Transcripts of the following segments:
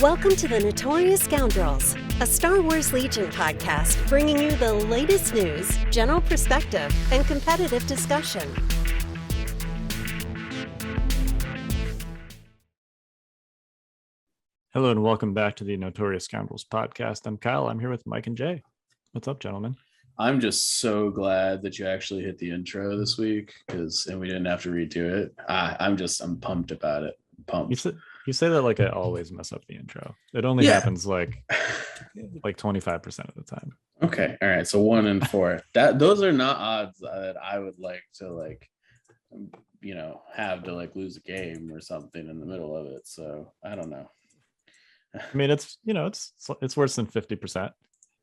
Welcome to the Notorious Scoundrels, a Star Wars Legion podcast bringing you the latest news, general perspective, and competitive discussion. Hello and welcome back to the Notorious Scoundrels podcast. I'm Kyle. I'm here with Mike and Jay. What's up, gentlemen? I'm just so glad that you actually hit the intro this week and we didn't have to redo it. I'm pumped about it. Pumped. You say that like I always mess up the intro. It only happens like 25% of the time. Okay. All right. So 1 in 4. Those are not odds that I would like to have to lose a game or something in the middle of it. So I don't know. I mean, it's worse than 50%.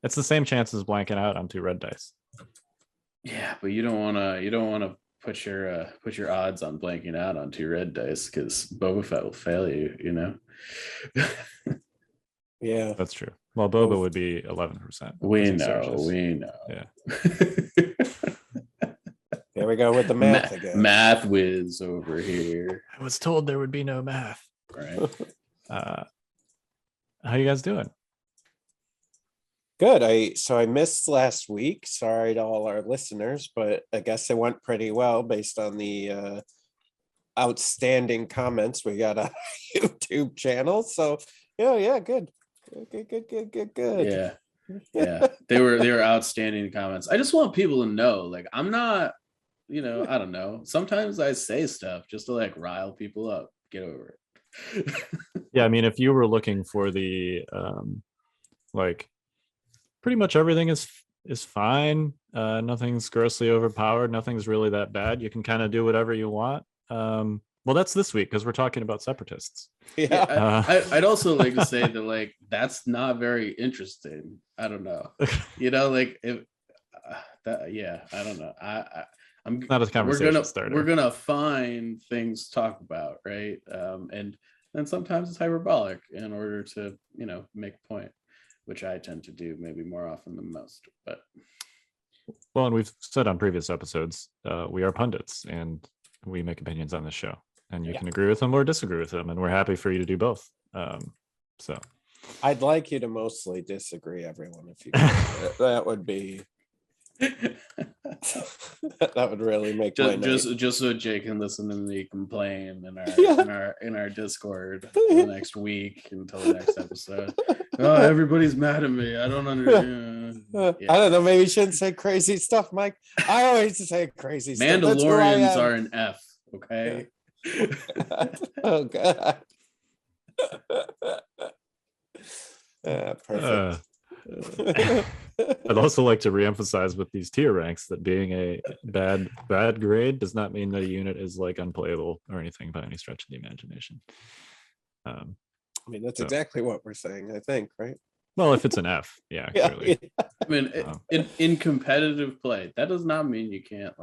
It's the same chance as blanking out on 2 red dice. Yeah, but you don't want to put your odds on blanking out on 2 red dice because Boba Fett will fail you. You know. Yeah, that's true. Well, Boba would be 11%. We know. Yeah. There we go with the math again. Math whiz over here. I was told there would be no math. Right. How you guys doing? Good. I missed last week. Sorry to all our listeners, but I guess it went pretty well based on the outstanding comments we got on our YouTube channel. So yeah, good. Yeah. They were outstanding comments. I just want people to know, I'm not, I don't know. Sometimes I say stuff just to rile people up. Get over it. Yeah, I mean, if you were looking for the pretty much everything is fine. Nothing's grossly overpowered. Nothing's really that bad. You can kind of do whatever you want. Well, that's this week because we're talking about Separatists. Yeah, I'd also like to say that that's not very interesting. I don't know. I don't know. I'm not a conversation starter. We're gonna find things to talk about, right? And sometimes it's hyperbolic in order to make a point, which I tend to do maybe more often than most. But and we've said on previous episodes, we are pundits and we make opinions on this show, and you can agree with them or disagree with them, and we're happy for you to do both. So I'd like you to mostly disagree, everyone, if you could. That would be that would really make my night. Just so Jay can listen to me complain in our Discord for the next week until the next episode. Oh, everybody's mad at me. I don't understand. I don't know. Maybe you shouldn't say crazy stuff, Mike. I always say crazy stuff. Mandalorians are an F. Okay. Oh God. Perfect. I'd also like to reemphasize with these tier ranks that being a bad grade does not mean that a unit is unplayable or anything by any stretch of the imagination. I mean, that's exactly what we're saying, I think, right? Well, if it's an F, clearly. I mean, in competitive play, that does not mean you can't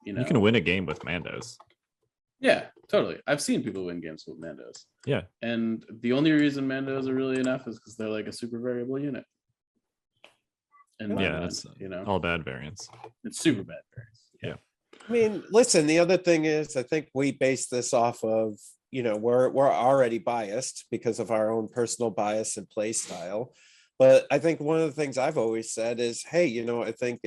you can win a game with Mandos. Yeah, totally. I've seen people win games with Mandos. Yeah. And the only reason Mandos are really enough is because they're a super variable unit. And it's all bad variants. It's super bad variants. Yeah. I mean, listen, the other thing is I think we base this off of, we're already biased because of our own personal bias and play style. But I think one of the things I've always said is, hey, I think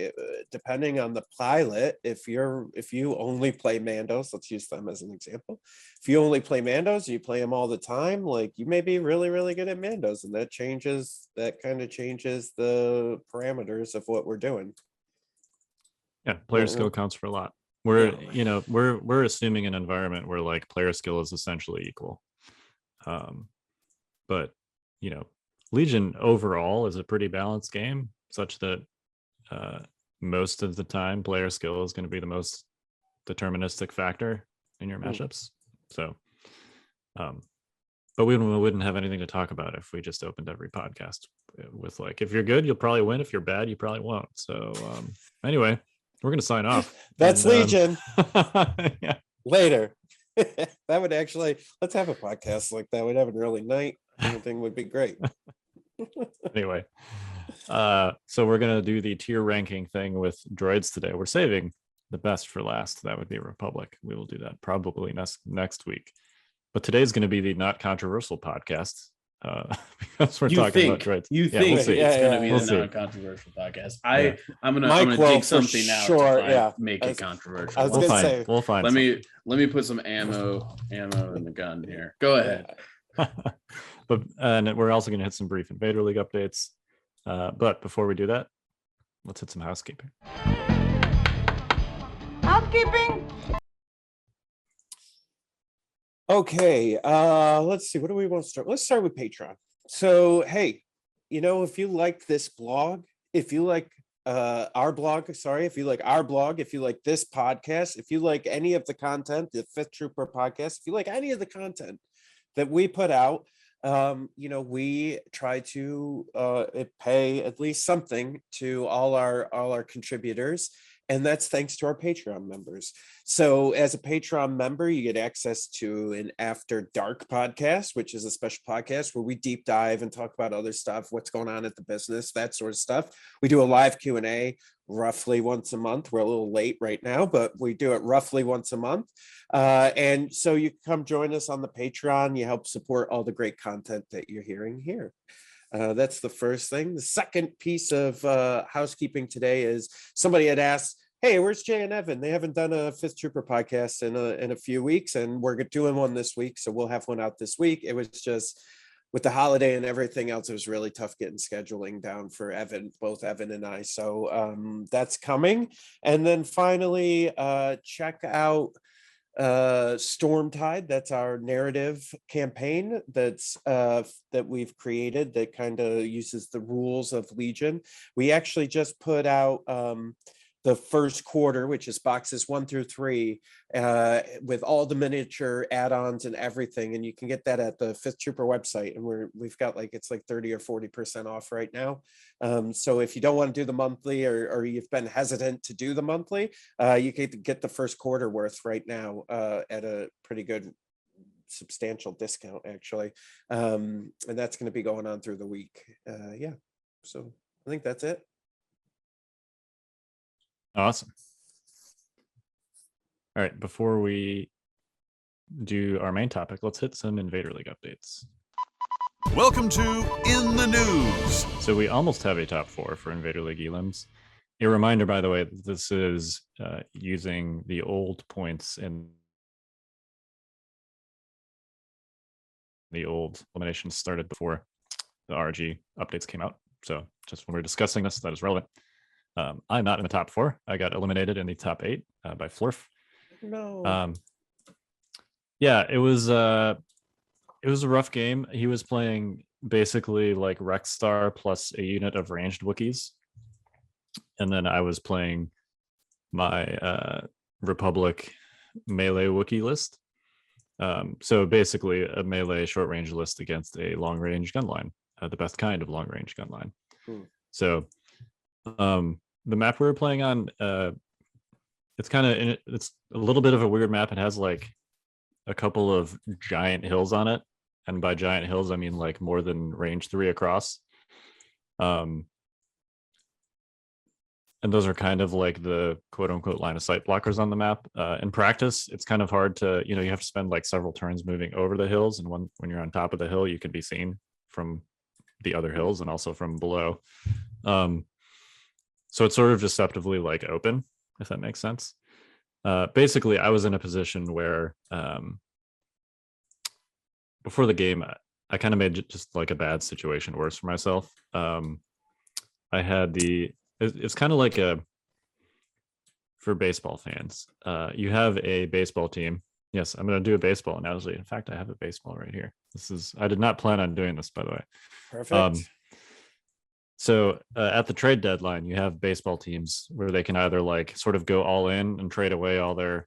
depending on the pilot, if you only play Mandos, let's use them as an example. If you only play Mandos, you play them all the time, you may be really, really good at Mandos, and that kind of changes the parameters of what we're doing. Yeah, player skill counts for a lot. We're assuming an environment where player skill is essentially equal. But Legion overall is a pretty balanced game, such that most of the time player skill is going to be the most deterministic factor in your matchups. So, but we wouldn't have anything to talk about if we just opened every podcast with if you're good, you'll probably win. If you're bad, you probably won't. So anyway, we're going to sign off. That's Legion. Yeah. Later. That would actually, let's have a podcast like that. We'd have an early night. Everything would be great. Anyway, so we're gonna do the tier ranking thing with droids today. We're saving the best for last. That would be Republic. We will do that probably next week. But today's going to be the not controversial podcast because we're You talking about think droids. you Yeah, think we'll see. it's going to be We'll the see. non-controversial podcast. Yeah. I'm Mike gonna will dig for something out sure, to yeah. make I it was- controversial. I was We'll gonna find. say- We'll find. Let me put some ammo in the gun here. Go ahead. But and we're also going to hit some brief Invader League updates. But before we do that, let's hit some housekeeping. Housekeeping. Okay, let's see. What do we want to start? Let's start with Patreon. So, hey, if you like this blog, if you like our blog, if you like our blog, if you like this podcast, if you like any of the content, the Fifth Trooper podcast, if you like any of the content that we put out, we try to pay at least something to all our contributors. And that's thanks to our Patreon members. So as a Patreon member, you get access to an After Dark podcast, which is a special podcast where we deep dive and talk about other stuff, what's going on at the business, that sort of stuff. We do a live Q&A roughly once a month. We're a little late right now, but we do it roughly once a month. And so you come join us on the Patreon. You help support all the great content that you're hearing here. That's the first thing. The second piece of housekeeping today is somebody had asked, hey, where's Jay and Evan? They haven't done a Fifth Trooper podcast in a few weeks, and we're doing one this week, so we'll have one out this week. It was just with the holiday and everything else, it was really tough getting scheduling down for both Evan and I. So that's coming. And then finally, check out Stormtide. That's our narrative campaign that we've created that kind of uses the rules of Legion. We actually just put out the first quarter, which is boxes 1 through 3, with all the miniature add-ons and everything, and you can get that at the Fifth Trooper website, and we've got it's like 30 or 40% off right now. So if you don't want to do the monthly, or you've been hesitant to do the monthly, you can get the first quarter worth right now at a pretty good substantial discount, actually. And that's going to be going on through the week. Yeah, so I think that's it. Awesome. All right, before we do our main topic, let's hit some Invader League updates. Welcome to In the News. So we almost have a top 4 for Invader League elims. A reminder, by the way, that this is using the old points in the old eliminations started before the RG updates came out. So just when we're discussing this, that is relevant. I'm not in the top 4. I got eliminated in the top 8 by Flurf. No. Yeah, it was a rough game. He was playing basically like Rexstar plus a unit of ranged Wookiees, and then I was playing my Republic melee Wookiee list. So basically a melee short range list against a long range gun line, the best kind of long range gun line. So the map we were playing on, it's a little bit of a weird map. It has like a couple of giant hills on it, and by giant hills I mean like more than range 3 across. And those are kind of like the quote unquote line of sight blockers on the map. In practice, it's kind of hard to, you have to spend like several turns moving over the hills, and when you're on top of the hill, you can be seen from the other hills and also from below. So it's sort of deceptively like open, if that makes sense. Basically, I was in a position where before the game, I kind of made just like a bad situation worse for myself. I had it's kind of like for baseball fans. You have a baseball team. Yes, I'm going to do a baseball analogy. In fact, I have a baseball right here. I did not plan on doing this, by the way. Perfect. So at the trade deadline, you have baseball teams where they can either like sort of go all in and trade away all their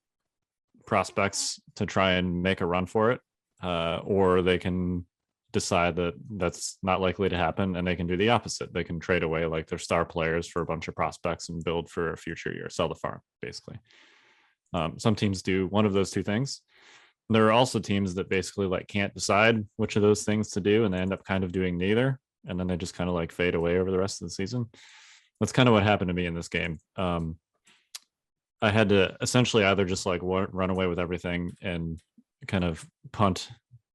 prospects to try and make a run for it, or they can decide that that's not likely to happen, and they can do the opposite. They can trade away like their star players for a bunch of prospects and build for a future year, sell the farm, basically. Some teams do one of those two things. There are also teams that basically like can't decide which of those things to do, and they end up kind of doing neither, and then they just kind of like fade away over the rest of the season. That's kind of what happened to me in this game. I had to essentially either just like run away with everything and kind of punt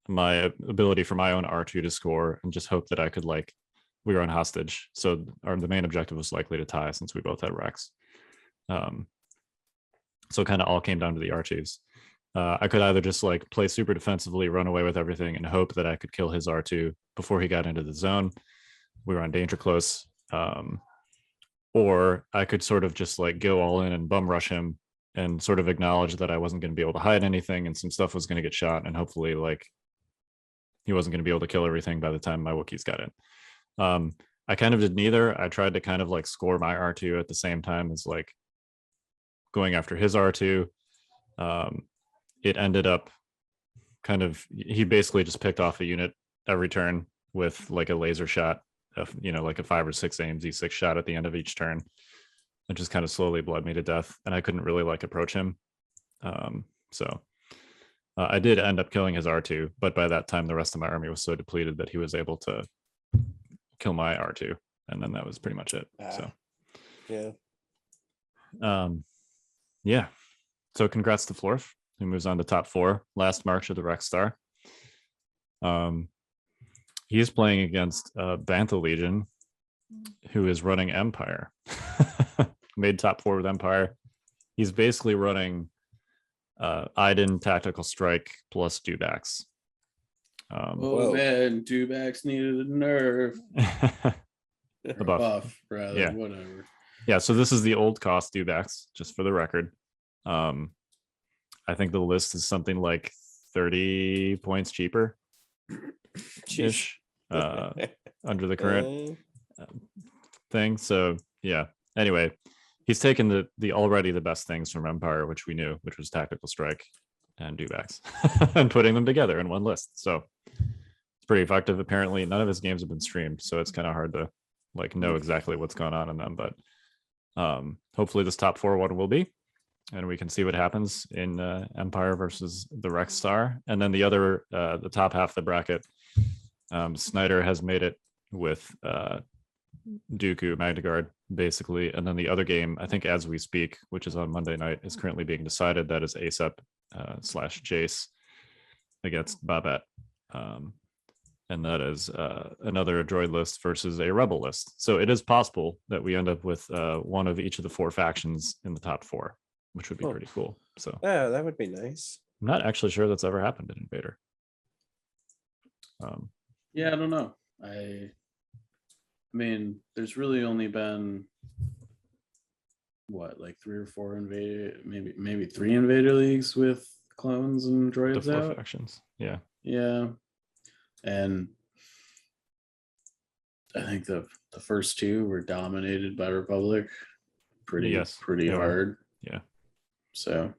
my ability for my own R2 to score and just hope that I could we were on hostage. So the main objective was likely to tie since we both had Rex. So it kind of all came down to the R2s. I could either just play super defensively, run away with everything, and hope that I could kill his R2 before he got into the zone. We were on danger close. Or I could sort of just go all in and bum rush him and sort of acknowledge that I wasn't going to be able to hide anything and some stuff was going to get shot, and hopefully he wasn't going to be able to kill everything by the time my Wookiees got in. I kind of did neither. I tried to kind of score my R2 at the same time as going after his R2. It ended up he basically just picked off a unit every turn with a laser shot of, a 5 or 6 aim Z6 shot at the end of each turn. It just kind of slowly bled me to death, and I couldn't really approach him. So I did end up killing his R2, but by that time the rest of my army was so depleted that he was able to kill my R2, and then that was pretty much it. So yeah. So congrats to Florf, who moves on to top 4, last march of the Rex Star. He's playing against Bantha Legion, who is running Empire. Made top 4 with Empire. He's basically running Iden Tactical Strike plus Dewbacks. Man, Dewbacks needed a nerf. A buff, rather, yeah. Whatever. Yeah, so this is the old cost Dewbacks, just for the record. I think the list is something like 30 points cheaper ish under the current thing. So yeah, anyway, he's taken the already the best things from Empire, which we knew, which was Tactical Strike and Dewbacks, and putting them together in one list. So it's pretty effective. Apparently none of his games have been streamed, so it's kind of hard to know exactly what's going on in them, but hopefully this top 4 one will be, and we can see what happens in Empire versus the Rex Star. And then the other the top half of the bracket, Snyder has made it with Dooku, MagnaGuard, basically. And then the other game, I think as we speak, which is on Monday night, is currently being decided. That is ASEP / Jace against Babette. And that is another droid list versus a rebel list. So it is possible that we end up with one of each of the 4 factions in the top 4, which would be pretty cool. So yeah, that would be nice. I'm not actually sure that's ever happened in Invader. Yeah, I don't know. I mean, there's really only been what, 3 or 4 Invader, maybe 3 Invader leagues with clones and droids The 4 out. factions. Yeah. Yeah. And I think the first 2 were dominated by Republic pretty hard. Yeah. So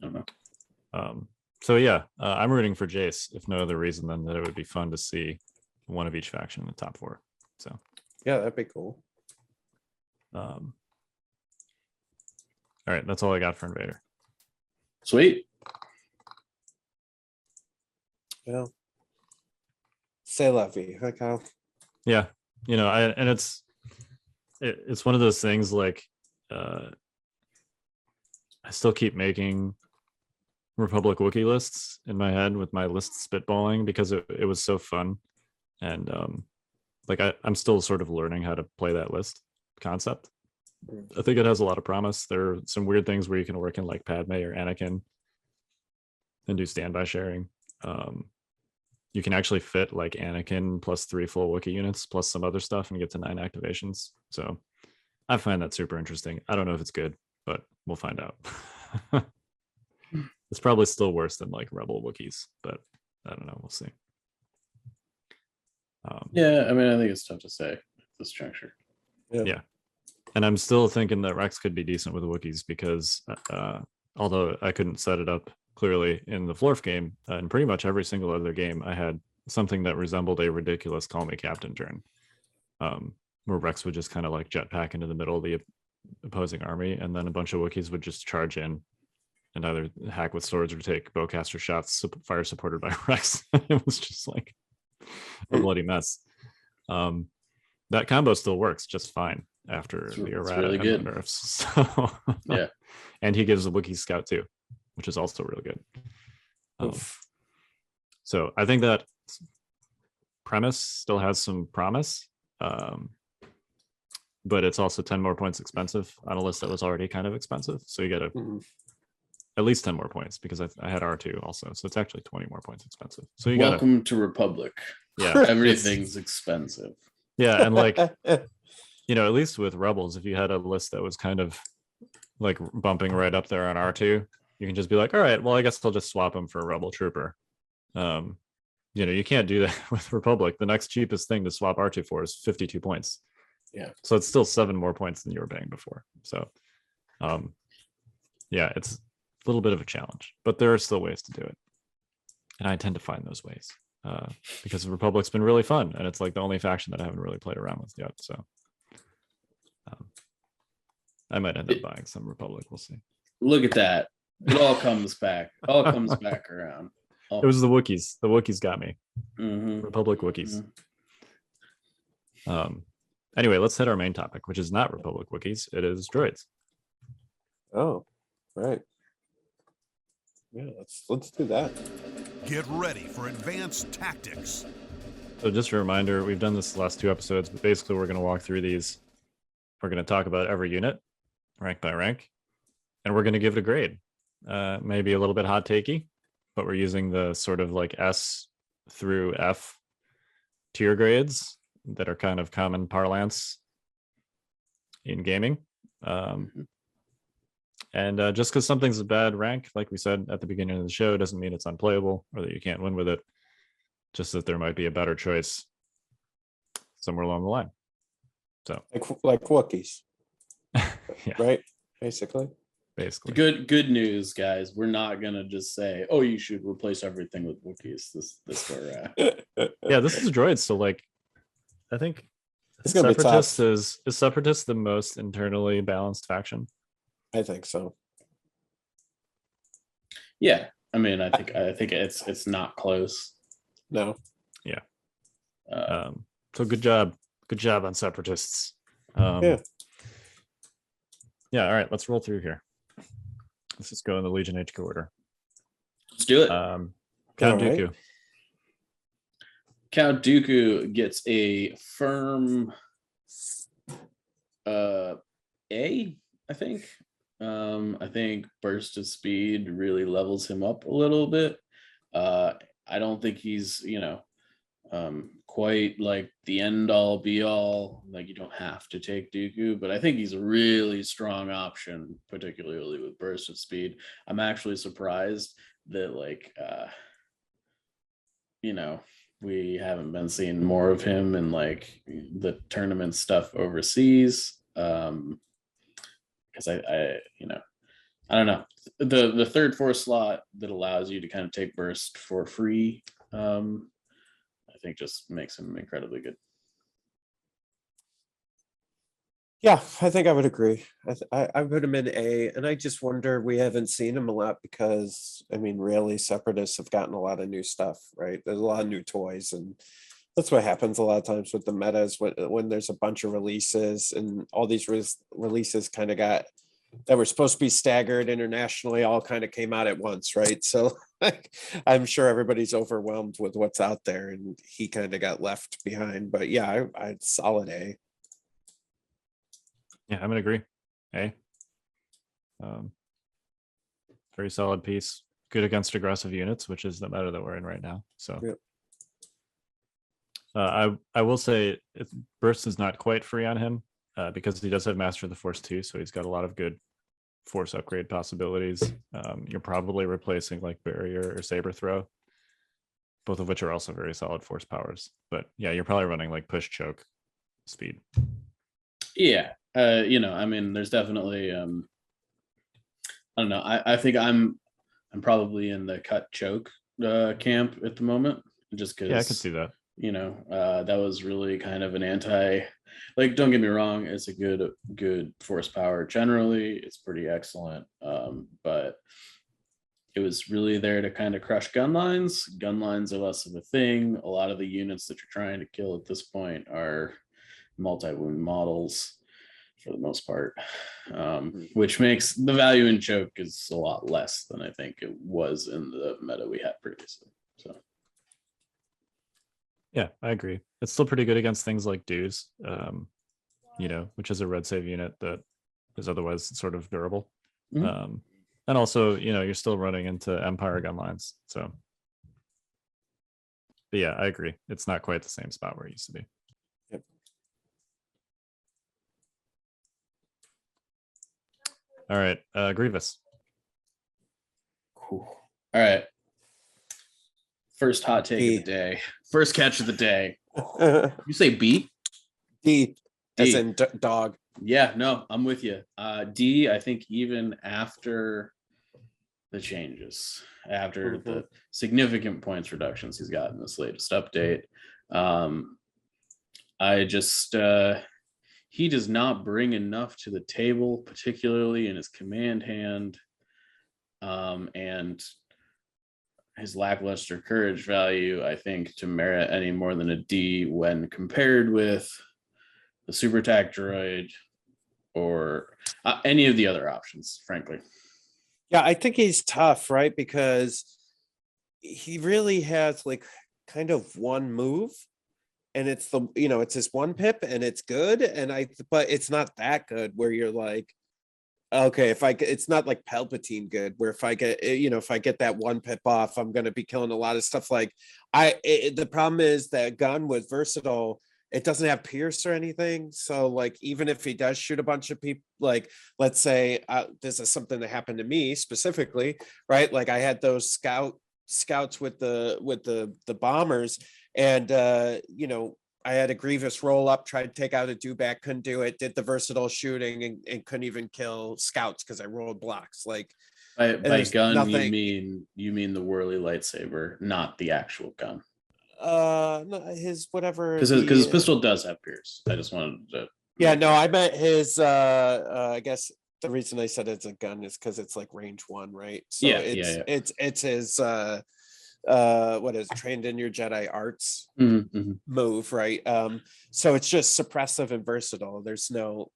I don't know. So yeah, I'm rooting for Jace, if no other reason than that it would be fun to see one of each faction in the top 4. So yeah, that'd be cool. All right, that's all I got for Invader. Sweet. Well, say la vie, huh, Kyle? Yeah, it's one of those things I still keep making Republic Wookiee lists in my head with my list spitballing because it was so fun, and I'm still sort of learning how to play that list concept. I think it has a lot of promise. There are some weird things where you can work in Padme or Anakin and do standby sharing. You can actually fit Anakin plus 3 full Wookiee units plus some other stuff and get to 9 activations. So I find that super interesting. I don't know if it's good, but we'll find out. It's probably still worse than Rebel Wookiees, but I don't know. We'll see. Yeah, I mean, I think it's tough to say at this juncture. Yeah. And I'm still thinking that Rex could be decent with Wookiees because although I couldn't set it up clearly in the Florf game, in pretty much every single other game, I had something that resembled a ridiculous Call Me Captain turn, where Rex would just kind of jetpack into the middle of the opposing army, and then a bunch of Wookiees would just charge in and either hack with swords or take bowcaster shots, fire supported by Rex. It was just a bloody mess. That combo still works just fine after the errata really good. Nerfs. So, yeah, and he gives a Wookiee scout too, which is also really good. So I think that premise still has some promise, but it's also 10 more points expensive on a list that was already kind of expensive. So you got to at least 10 more points, because I had R2 also. So it's actually 20 more points expensive. So you Welcome to Republic. Yeah. Everything's expensive. Yeah. And like, you know, at least with Rebels, if you had a list that was kind of like bumping right up there on R2, you can just be like, all right, well, I guess I'll just swap them for a Rebel Trooper. You know, you can't do that with Republic. The next cheapest thing to swap R2 for is 52 points. Yeah. So it's still 7 more points than you were paying before. So, yeah, it's a little bit of a challenge, but there are still ways to do it. And I tend to find those ways because Republic's been really fun. And it's like the only faction that I haven't really played around with yet. So I might end up buying some Republic. We'll see. Look at that. It all comes back. All comes back around. It was the Wookiees. The Wookiees got me. Mm-hmm. Republic Wookiees. Anyway, let's hit our main topic, which is not Republic Wookiees. It is droids. Oh, right. Yeah, let's do that. Get ready for advanced tactics. So just a reminder, we've done this the last 2 episodes, but basically we're going to walk through these. We're going to talk about every unit, rank by rank, and we're going to give it a grade. Maybe a little bit hot takey, but we're using the sort of like S through F tier grades that are kind of common parlance in gaming. And just because something's a bad rank, like we said at the beginning of the show, doesn't mean it's unplayable or that you can't win with it. Just that there might be a better choice somewhere along the line. So like Wookiees, yeah, right? Basically. Good news, guys. We're not gonna just say, "Oh, you should replace everything with Wookiees." This where yeah, this is droids. So like, I think it's gonna Separatist be tough. is Separatist the most internally balanced faction? I think so. Yeah, I mean, I think it's not close. No. Yeah. So good job on Separatists. Yeah. All right, let's roll through here. Let's just go in the Legion HQ order. Let's do it. Count Right. Dooku. Count Dooku gets a firm A, I think. I think burst of speed really levels him up a little bit. I don't think he's, quite like the end all be all. Like, you don't have to take Dooku, but I think he's a really strong option, particularly with burst of speed. I'm actually surprised that we haven't been seeing more of him in like the tournament stuff overseas. Because I don't know, the third force slot that allows you to kind of take burst for free, I think just makes him incredibly good. Yeah, I think I would agree. I put him in A, and I just wonder, we haven't seen him a lot because, I mean, really, Separatists have gotten a lot of new stuff, right? There's a lot of new toys, and that's what happens a lot of times with the metas when there's a bunch of releases, and all these releases kind of that were supposed to be staggered internationally, all kind of came out at once, right? So I'm sure everybody's overwhelmed with what's out there, and he kind of got left behind. But yeah, I'd solid A. Yeah, I'm gonna agree. A. Very solid piece. Good against aggressive units, which is the meta that we're in right now. So yeah. I will say burst is not quite free on him because he does have Master of the Force too, so he's got a lot of good force upgrade possibilities. You're probably replacing like barrier or saber throw, both of which are also very solid force powers. But yeah, you're probably running like push choke speed. Yeah. I mean, there's definitely I don't know. I think I'm probably in the cut choke camp at the moment, just because I could see that. That was really kind of an like, don't get me wrong, it's a good force power generally, it's pretty excellent, but it was really there to kind of crush gun lines are less of a thing. A lot of the units that you're trying to kill at this point are multi-wound models for the most part, which makes the value in choke is a lot less than I think it was in the meta we had previously. So Yeah, I agree. It's still pretty good against things like dues, which is a red save unit that is otherwise sort of durable. Mhm. And also, you're still running into Empire gun lines. So, but yeah, I agree. It's not quite the same spot where it used to be. Yep. All right, Grievous. Cool. All right. First hot take D. of the day. First catch of the day. You say B? D, as D. in dog. Yeah, no, I'm with you. D, I think even after the changes, after the significant points reductions he's got in this latest update, I just he does not bring enough to the table, particularly in his command hand, and his lackluster courage value, I think, to merit any more than a D when compared with the super tac droid or any of the other options, frankly. Yeah, I think he's tough, right? Because he really has like kind of one move, and it's it's his one pip, and it's good, but it's not that good where you're like, okay, it's not like Palpatine good, where if I get that one pip off, I'm gonna be killing a lot of stuff. Like the problem is that gun with versatile, it doesn't have pierce or anything. So like even if he does shoot a bunch of people, like let's say this is something that happened to me specifically, right? Like I had those scouts with the bombers, and I had a Grievous roll up, tried to take out a dewback, couldn't do it, did the versatile shooting and couldn't even kill scouts because I rolled blocks. Like by gun, nothing. you mean the whirly lightsaber, not the actual gun. No, his whatever, because his pistol does have pierce. I just wanted to. Yeah, no, I meant his. I guess the reason I said it's a gun is because it's like range 1, right? So it's his. What is trained in your Jedi arts move, right? So it's just suppressive and versatile. There's no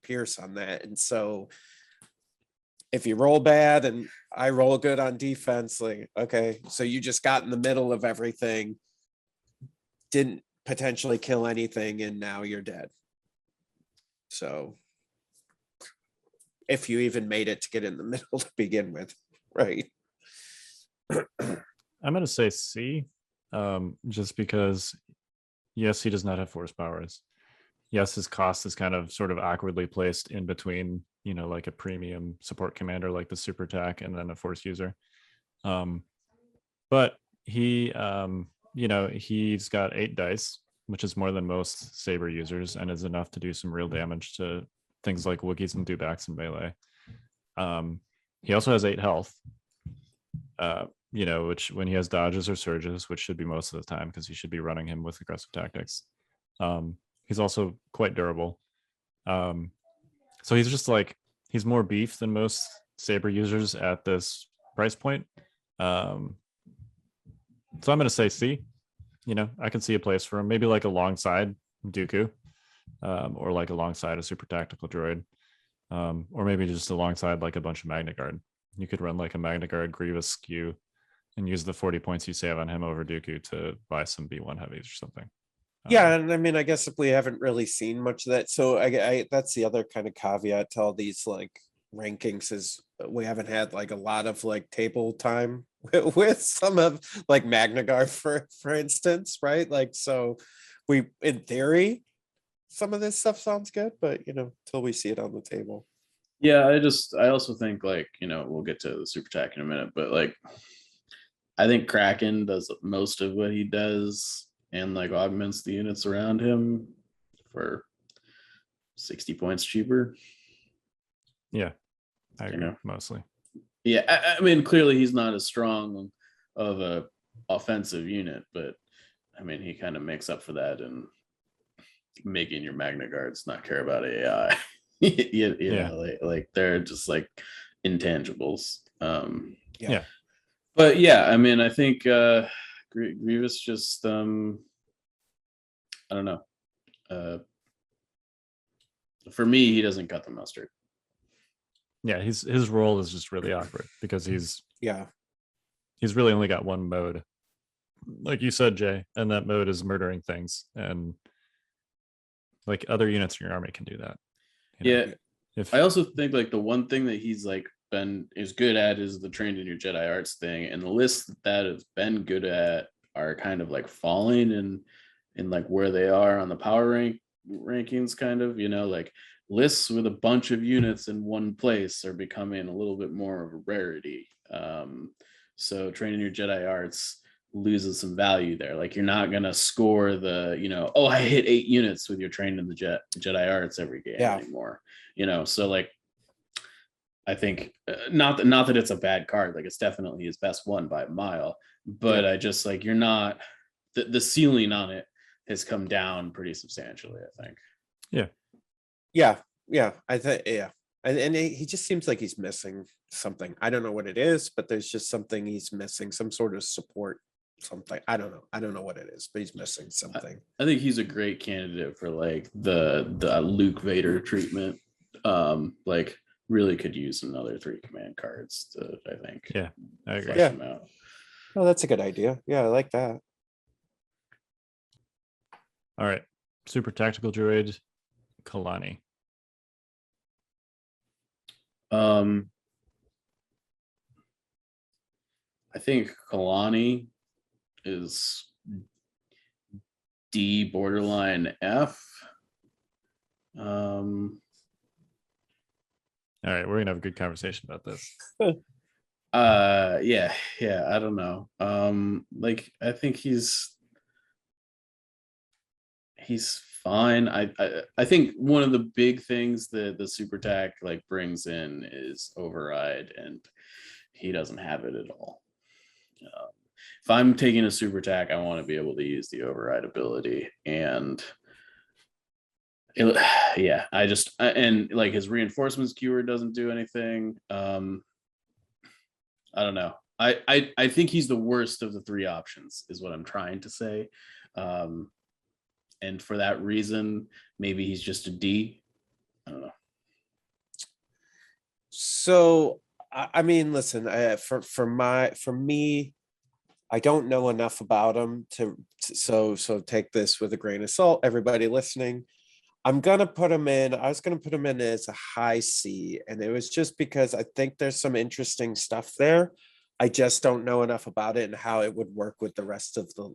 pierce on that, and so if you roll bad and I roll good on defense, like okay, so you just got in the middle of everything, didn't potentially kill anything, and now you're dead. So if you even made it to get in the middle to begin with, right? I'm going to say C, just because, yes, he does not have force powers. Yes, his cost is kind of sort of awkwardly placed in between, like a premium support commander like the super tac and then a force user. But he, he's got 8 dice, which is more than most saber users and is enough to do some real damage to things like Wookiees and dewbacks and melee. He also has 8 health. Which when he has dodges or surges, which should be most of the time because he should be running him with aggressive tactics. He's also quite durable. So he's just like, he's more beef than most saber users at this price point. So I'm going to say C. I can see a place for him, maybe like alongside Dooku, or like alongside a super tactical droid, or maybe just alongside like a bunch of MagnaGuard. You could run like a MagnaGuard Grievous skew and use the 40 points you save on him over Dooku to buy some B1 heavies or something. Yeah, and I mean, I guess if we haven't really seen much of that, so I that's the other kind of caveat to all these like rankings is we haven't had like a lot of like table time with some of like MagnaGuard for instance, right? Like so we in theory some of this stuff sounds good, but till we see it on the table. Yeah, I also think like, we'll get to the super tac in a minute, but like I think Kraken does most of what he does and like augments the units around him for 60 points cheaper. Yeah, I agree, mostly. Yeah, I mean, clearly he's not as strong of a offensive unit, but I mean, he kind of makes up for that in making your MagnaGuards not care about AI. Know, like they're just like intangibles. Yeah. But yeah, I mean, I think Grievous just I don't know. For me, he doesn't cut the mustard. Yeah, his role is just really awkward because he's really only got one mode, like you said, Jay, and that mode is murdering things, and like other units in your army can do that. Yeah. I also think like the one thing that he's like is good at is the trained in your Jedi arts thing, and the lists that has been good at are kind of like falling in like where they are on the power rankings, kind of, like lists with a bunch of units in one place are becoming a little bit more of a rarity. So training your Jedi arts loses some value there. Like you're not gonna score the I hit 8 units with your trained in the Jedi arts every game anymore. So like I think not that it's a bad card, like it's definitely his best one by a mile, but I just like you're not the ceiling on it has come down pretty substantially, I think. I think and he just seems like he's missing something. I don't know what it is, but there's just something he's missing, some sort of support, something. I don't know what it is, but he's missing something. I think he's a great candidate for like the Luke Vader treatment. Like really could use another 3 command cards to, I think. Yeah, I agree. Flesh him out. Oh, that's a good idea. Yeah, I like that. All right, super tactical droid Kalani. I think Kalani is D borderline F. All right, we're gonna have a good conversation about this. Yeah, I don't know. Like I think he's fine. I think one of the big things that the super tac like brings in is override, and he doesn't have it at all. If I'm taking a super tac, I want to be able to use the override ability, and and like his reinforcements keyword doesn't do anything. I don't know. I think he's the worst of the 3 options, is what I'm trying to say. And for that reason, maybe he's just a D. I don't know. So I mean, listen, for me, I don't know enough about him so take this with a grain of salt, everybody listening. I was gonna put him in as a high C, and it was just because I think there's some interesting stuff there. I just don't know enough about it and how it would work with the rest of the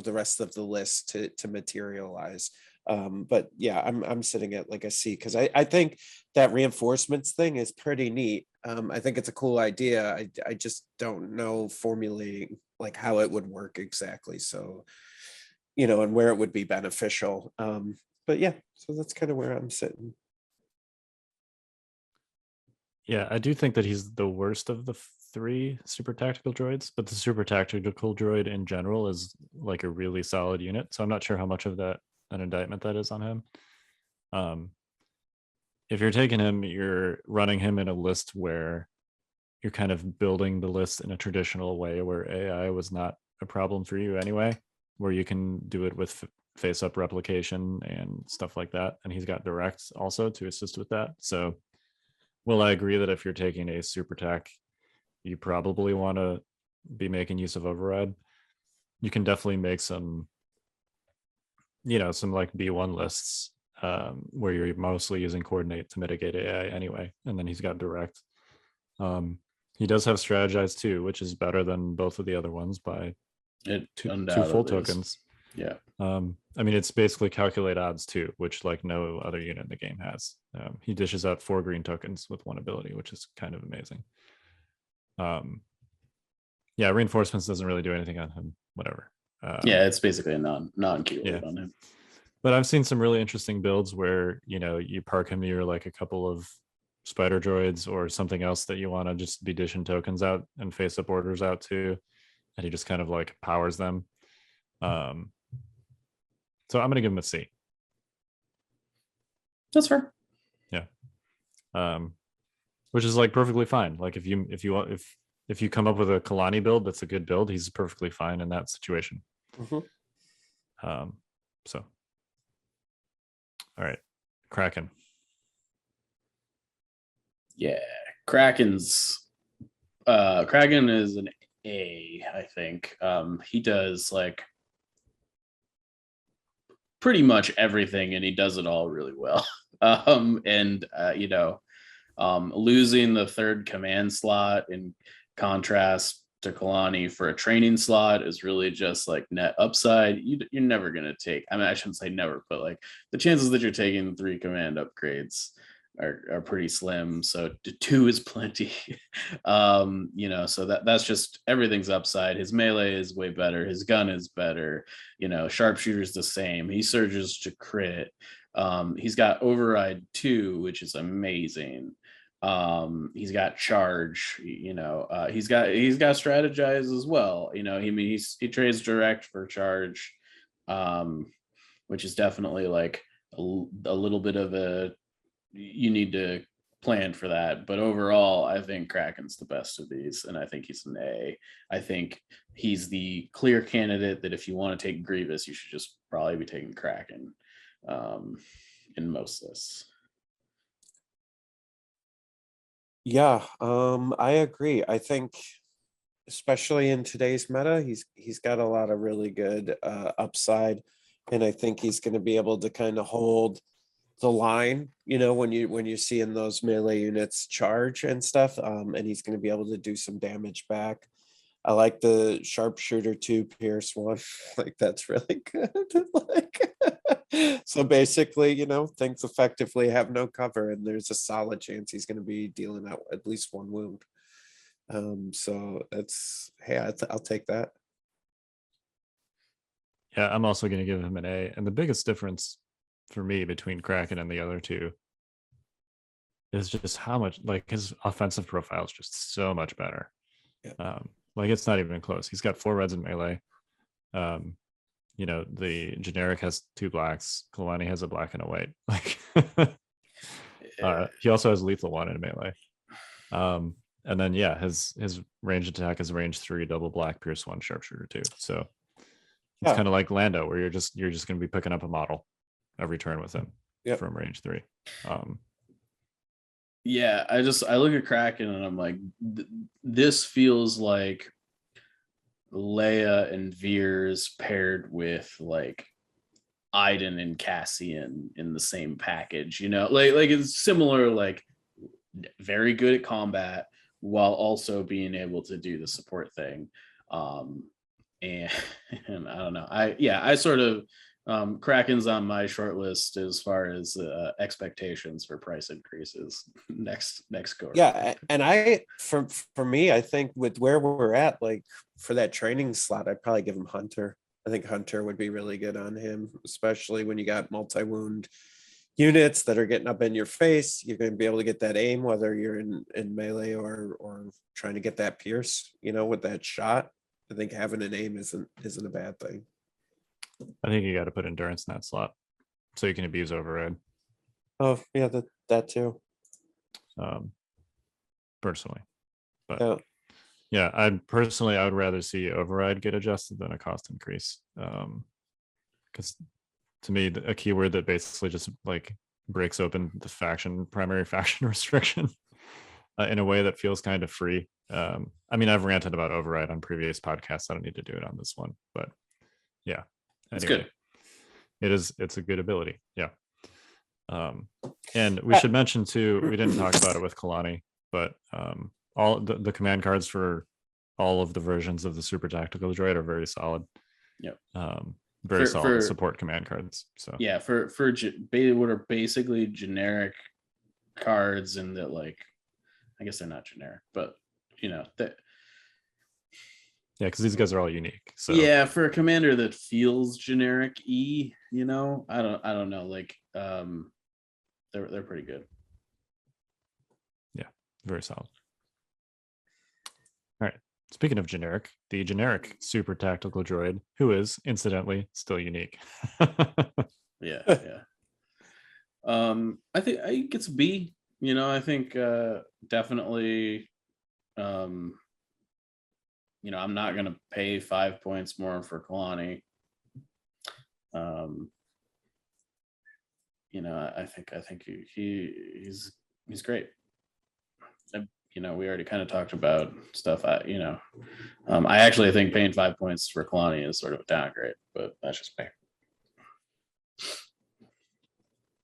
rest of the list to materialize. But yeah, I'm sitting at like a C because I think that reinforcements thing is pretty neat. I think it's a cool idea. I just don't know formulating like how it would work exactly. So, and where it would be beneficial. But yeah, so that's kind of where I'm sitting. Yeah, I do think that he's the worst of the 3 super tactical droids, but the super tactical droid in general is like a really solid unit. So I'm not sure how much of that an indictment that is on him. If you're taking him, you're running him in a list where you're kind of building the list in a traditional way where AI was not a problem for you anyway, where you can do it with face-up replication and stuff like that. And he's got directs also to assist with that. So will I agree that if you're taking a super tac, you probably want to be making use of override? You can definitely make some like B1 lists where you're mostly using coordinate to mitigate AI anyway, and then he's got direct. He does have strategize too, which is better than both of the other ones by two full tokens. Yeah. I mean, it's basically calculate odds too, which like no other unit in the game has. He dishes out 4 green tokens with 1 ability, which is kind of amazing. Yeah, reinforcements doesn't really do anything on him. Whatever. Yeah, it's basically a non-keyword on him. But I've seen some really interesting builds where you park him near like a couple of spider droids or something else that you want to just be dishing tokens out and face up orders out to, and he just kind of like powers them. So I'm gonna give him a C. That's fair. Yeah. Which is like perfectly fine. Like if you come up with a Kalani build that's a good build, he's perfectly fine in that situation. Mm-hmm. So all right, Kraken. Yeah, Kraken's Kraken is an A, I think. He does like pretty much everything, and he does it all really well. And losing the third command slot in contrast to Kalani for a training slot is really just like net upside. You're never going to take, I mean, I shouldn't say never, but like the chances that you're taking 3 command upgrades are pretty slim. So 2 is plenty. So that's just everything's upside. His melee is way better. His gun is better. Sharpshooter's the same. He surges to crit. He's got override 2, which is amazing. He's got charge. He's got strategize as well. He trades direct for charge, which is definitely like a little bit of a, you need to plan for that. But overall, I think Kraken's the best of these, and I think he's an A. I think he's the clear candidate that if you want to take Grievous, you should just probably be taking Kraken in most lists. Yeah, I agree. I think especially in today's meta, he's got a lot of really good upside, and I think he's going to be able to kind of hold the line, when you're seeing those melee units charge and stuff, and he's going to be able to do some damage back. I like the sharpshooter 2 Pierce 1. Like that's really good. Like so basically, things effectively have no cover, and there's a solid chance he's going to be dealing out at least 1 wound. So that's, hey, I'll take that. Yeah, I'm also going to give him an A. And the biggest difference for me between Kraken and the other 2 is just how much, like, his offensive profile is just so much better. Yeah. Like it's not even close. He's got 4 reds in melee. The generic has 2 blacks. Kalani has a black and a white. Like he also has lethal 1 in melee. And then his ranged attack is range 3, double black, pierce 1, sharpshooter 2. So it's kind of like Lando, where you're just going to be picking up a model every turn with him from range 3. I look at Kraken and I'm like, this feels like Leia and Veers paired with like Iden and Cassian in the same package, like it's similar, like very good at combat while also being able to do the support thing. And I don't know. I sort of Kraken's on my short list as far as expectations for price increases next go. Yeah, and for me, I think with where we're at, like for that training slot, I'd probably give him Hunter. I think Hunter would be really good on him, especially when you got multi-wound units that are getting up in your face. You're going to be able to get that aim, whether you're in melee or trying to get that pierce, with that shot. I think having an aim isn't a bad thing. I think you got to put endurance in that slot so you can abuse override. Oh yeah, that too. Personally, but I would rather see override get adjusted than a cost increase. Because to me, a keyword that basically just like breaks open the primary faction restriction in a way that feels kind of free. I mean, I've ranted about override on previous podcasts. I don't need to do it on this one, but yeah. It's anyway, good. It's a good ability. Yeah. And we should mention too, we didn't talk about it with Kalani, but all the command cards for all of the versions of the super tactical droid are very solid. Yep. Very solid support command cards. So for what are basically generic cards, and that, like, I guess they're not generic, but that. Yeah, because these guys are all unique. So for a commander that feels generic I don't know, like they're pretty good. Yeah, very solid. All right. Speaking of generic, the generic super tactical droid, who is incidentally still unique. Yeah. I think it's a B. I think definitely. I'm not going to pay 5 points more for Kalani. I think he's great. we already kind of talked about stuff. I actually think paying 5 points for Kalani is sort of a downgrade, but that's just me.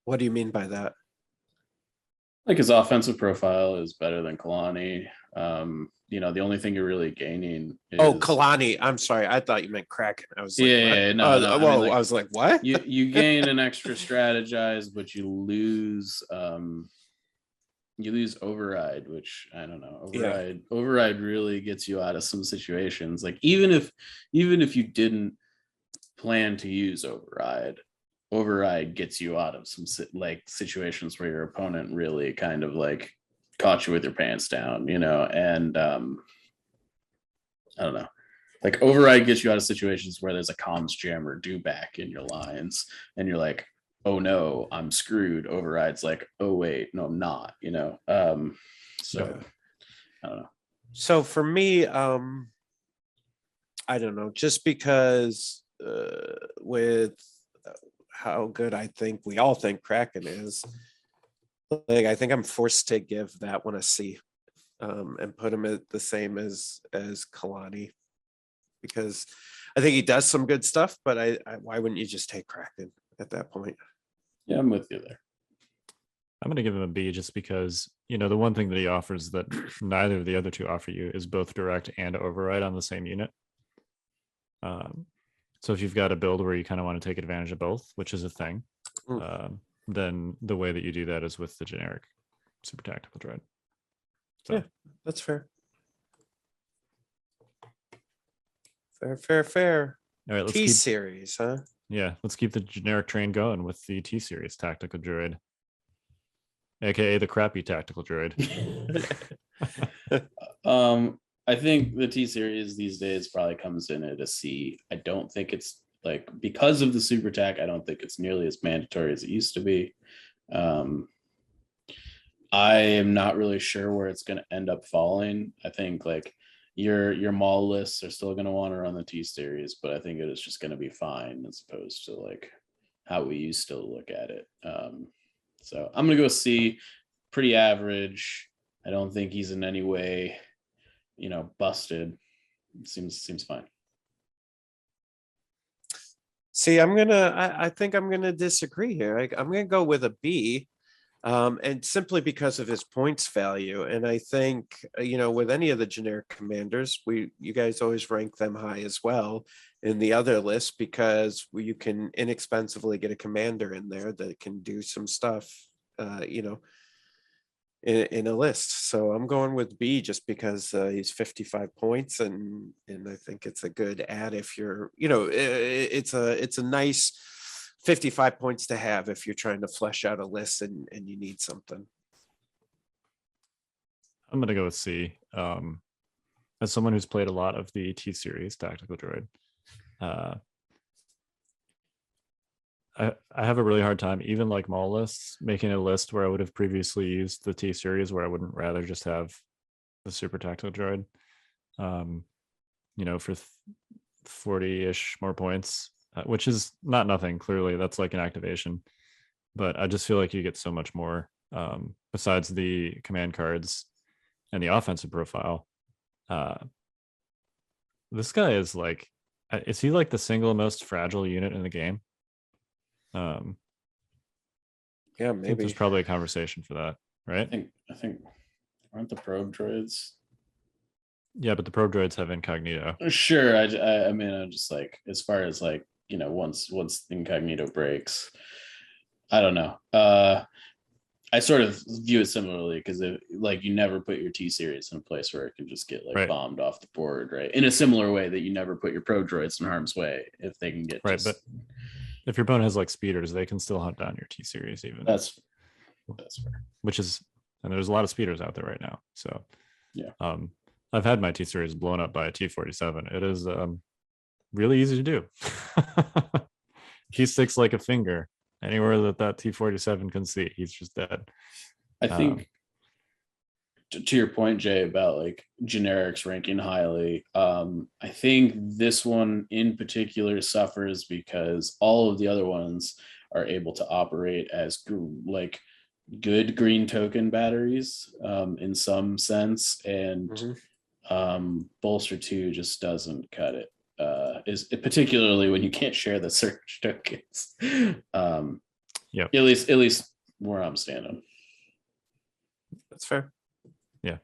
What do you mean by that? Like his offensive profile is better than Kalani. The only thing you're really gaining is Kalani. I'm sorry. I thought you meant Kraken. I was like, no. I was like, what? you gain an extra strategize, but you lose override, which I don't know. Override really gets you out of some situations. Like even if you didn't plan to use override gets you out of some like situations where your opponent really kind of like caught you with your pants down, and I don't know. Like override gets you out of situations where there's a comms jam or do back in your lines, and you're like, oh no, I'm screwed. Override's like, oh wait, no, I'm not, So I don't know. So for me, I don't know, just because with how good I think we all think Kraken is, like I think I'm forced to give that one a C, and put him at the same as Kalani, because I think he does some good stuff, but I why wouldn't you just take Kraken at that point? Yeah, I'm with you there. I'm going to give him a B just because, the one thing that he offers that neither of the other two offer you is both direct and override on the same unit. So if you've got a build where you kind of want to take advantage of both, which is a thing, then the way that you do that is with the generic super tactical droid. So. Yeah, that's fair. Fair. All right, let's T-series, huh? Yeah, let's keep the generic train going with the T-series tactical droid, aka the crappy tactical droid. I think the T-series these days probably comes in at a C. I don't think it's like, because of the super tac, I don't think it's nearly as mandatory as it used to be. I am not really sure where it's going to end up falling. I think like your Maul lists are still going to want to run the T-series, but I think it is just going to be fine as opposed to like how we used to look at it. So I'm going to go C, pretty average. I don't think he's in any way, busted. It seems fine. See, I think I'm gonna disagree here. I'm gonna go with a B, and simply because of his points value. And I think, with any of the generic commanders, you guys always rank them high as well in the other list, because you can inexpensively get a commander in there that can do some stuff, in a list. So I'm going with B just because he's 55 points, and I think it's a good add if you're, it's a nice 55 points to have if you're trying to flesh out a list and you need something. I'm going to go with C. As someone who's played a lot of the T-series tactical droid, I have a really hard time, even like Maul lists, making a list where I would have previously used the T-series, where I wouldn't rather just have the super tactical droid, for 40-ish more points, which is not nothing. Clearly, that's like an activation. But I just feel like you get so much more besides the command cards and the offensive profile. This guy is like, is he like the single most fragile unit in the game? Yeah, maybe there's probably a conversation for that, right? I think aren't the probe droids? Yeah, but the probe droids have incognito. Sure. I mean, I'm just like, as far as like, once incognito breaks, I don't know. I sort of view it similarly, because like you never put your T-series in a place where it can just get like bombed off the board, right? In a similar way that you never put your probe droids in harm's way if they can get but if your opponent has like speeders, they can still hunt down your T-series even. That's fair. Which is, and there's a lot of speeders out there right now. So yeah. I've had my T-series blown up by a T-47. It is really easy to do. He sticks like a finger anywhere that T-47 can see. He's just dead. I think to your point, Jay, about like generics ranking highly, I think this one in particular suffers because all of the other ones are able to operate as like good green token batteries in some sense, and bolster 2 just doesn't cut it. Is particularly when you can't share the surge tokens. Yep. At least where I'm standing. That's fair. Yeah,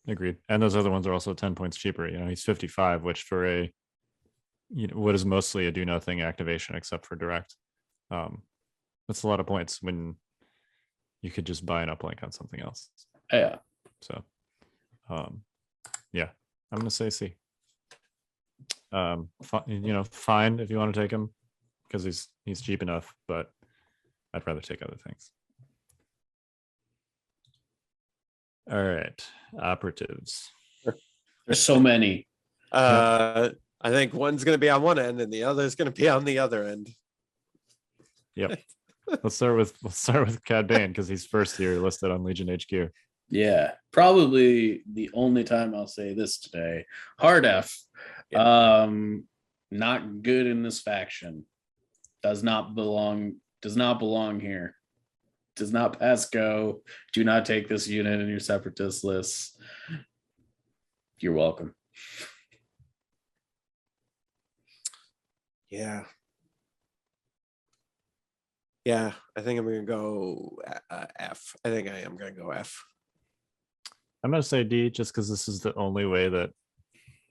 agreed. And those other ones are also 10 points cheaper. He's 55, which for a what is mostly a do nothing activation except for direct. That's a lot of points when you could just buy an uplink on something else. Yeah. So yeah, I'm gonna say C. Fine if you want to take him because he's cheap enough, but I'd rather take other things. All right, operatives. There's so many. I think one's going to be on one end and the other is going to be on the other end. Yep. Let's start with Cad Bane because he's first here listed on Legion HQ. Yeah, probably the only time I'll say this today. Hard F. Not good in this faction. Does not belong here. Does not pass go. Do not take this unit in your separatist lists. You're welcome. Yeah. Yeah, I think I'm going to go F. I think I am going to go F. I'm going to say D just because this is the only way that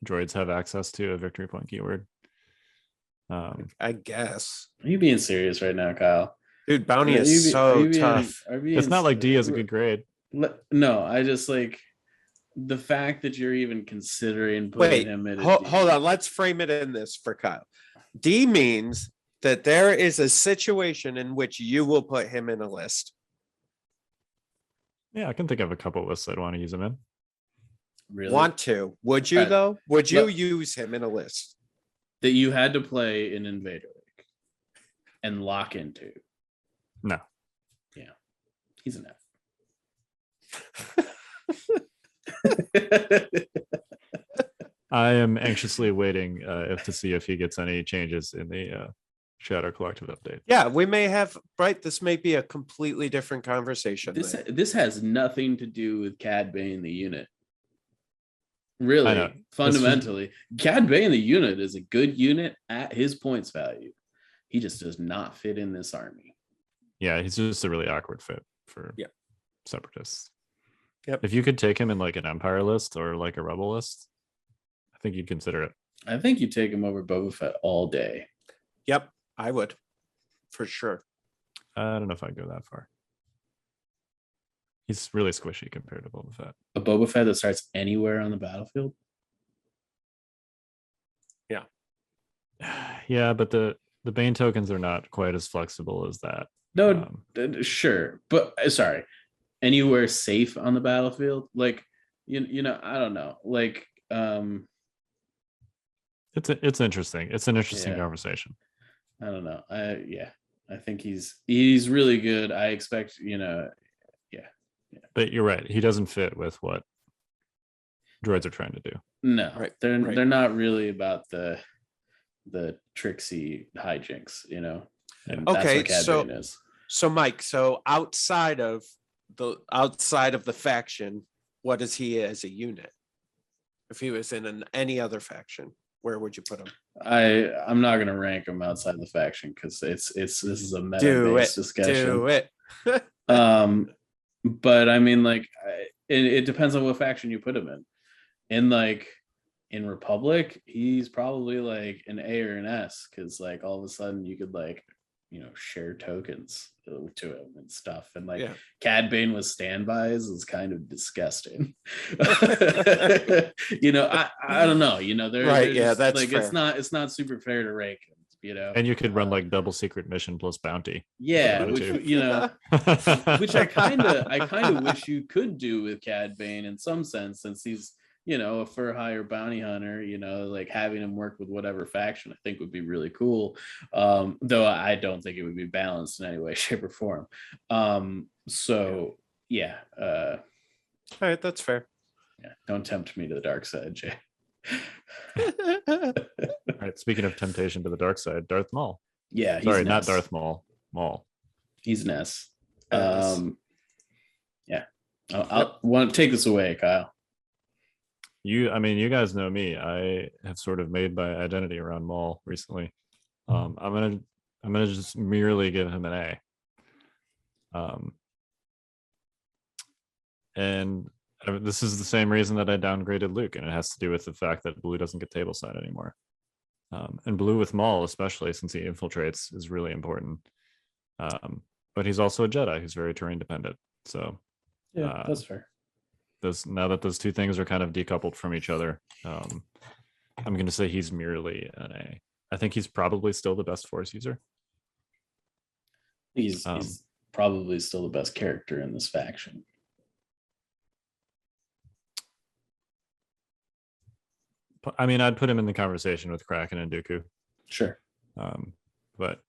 droids have access to a victory point keyword. I guess. Are you being serious right now, Kyle? Dude, bounty is so tough. It's not like D is a good grade. No, I just like the fact that you're even considering putting him in. Hold on. Let's frame it in this for Kyle. D means that there is a situation in which you will put him in a list. Yeah, I can think of a couple lists I'd want to use him in. Really? Want to? Would you though? Would you use him in a list that you had to play in Invader and lock into? No. Yeah, he's an F. I am anxiously waiting to see if he gets any changes in the Shadow Collective update. Yeah, we may have, right? This may be a completely different conversation. This has nothing to do with Cad Bane the unit. Really, fundamentally, Cad Bane the unit is a good unit at his points value. He just does not fit in this army. Yeah, he's just a really awkward fit for separatists. Yep. If you could take him in like an Empire list or like a Rebel list, I think you'd consider it. I think you take him over Boba Fett all day. Yep, I would, for sure. I don't know if I'd go that far. He's really squishy compared to Boba Fett. A Boba Fett that starts anywhere on the battlefield? Yeah. Yeah, but the Bane tokens are not quite as flexible as that. No, sure. But sorry. Anywhere safe on the battlefield? Like, you know, I don't know. Like, it's interesting. It's an interesting conversation. I don't know. I think he's really good. I expect, yeah. But you're right. He doesn't fit with what droids are trying to do. No, they're not really about the tricksy hijinks, you know. And okay, that's what Cad Bane is. So Mike, outside of the faction, what is he as a unit? If he was in any other faction, where would you put him? I'm not gonna rank him outside the faction because this is a meta-based discussion. Do it. But I mean, like, it depends on what faction you put him in. In Republic, he's probably like an A or an S because like all of a sudden you could like, you know, share tokens to him and stuff. And like Cad Bane with standbys is kind of disgusting. You know, I don't know. You know, that's like fair. It's not super fair to rank him. You know, and you could run like double secret mission plus bounty. Yeah, which which I kind of wish you could do with Cad Bane in some sense, since he's, you know, a for hire bounty hunter. You know, like having him work with whatever faction I think would be really cool. Though I don't think it would be balanced in any way, shape, or form. So yeah. All right, that's fair. Yeah, don't tempt me to the dark side, Jay. All right, speaking of temptation to the dark side, Darth Maul. Yeah, sorry, not Darth Maul. Maul. He's an S. I'll want to take this away, Kyle. You guys know me. I have sort of made my identity around Maul recently. I'm gonna just merely give him an A. And this is the same reason that I downgraded Luke, and it has to do with the fact that Blue doesn't get table side anymore. And Blue with Maul, especially since he infiltrates, is really important. But he's also a Jedi who's very terrain dependent. So Yeah, that's fair. Now that those two things are kind of decoupled from each other, I'm going to say he's merely an A. I think he's probably still the best Force user. He's probably still the best character in this faction. I mean, I'd put him in the conversation with Kraken and Dooku. Sure. But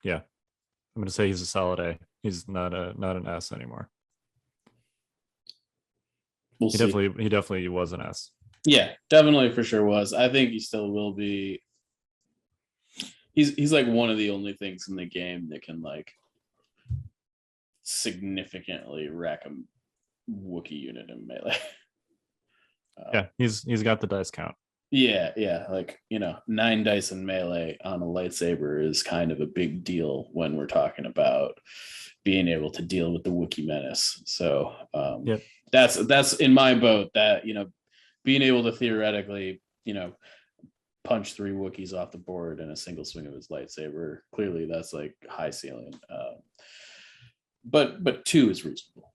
yeah, I'm going to say he's a solid A. He's not an S anymore. We'll he see. definitely was an S. Yeah, definitely for sure was. I think he still will be. He's like one of the only things in the game that can like significantly wreck a Wookiee unit in melee. Yeah, he's got the dice count. Yeah. Like, 9 dice in melee on a lightsaber is kind of a big deal when we're talking about being able to deal with the Wookiee menace. So Yep. That's in my boat that, being able to theoretically, punch 3 Wookiees off the board in a single swing of his lightsaber. Clearly that's like high ceiling. But 2 is reasonable.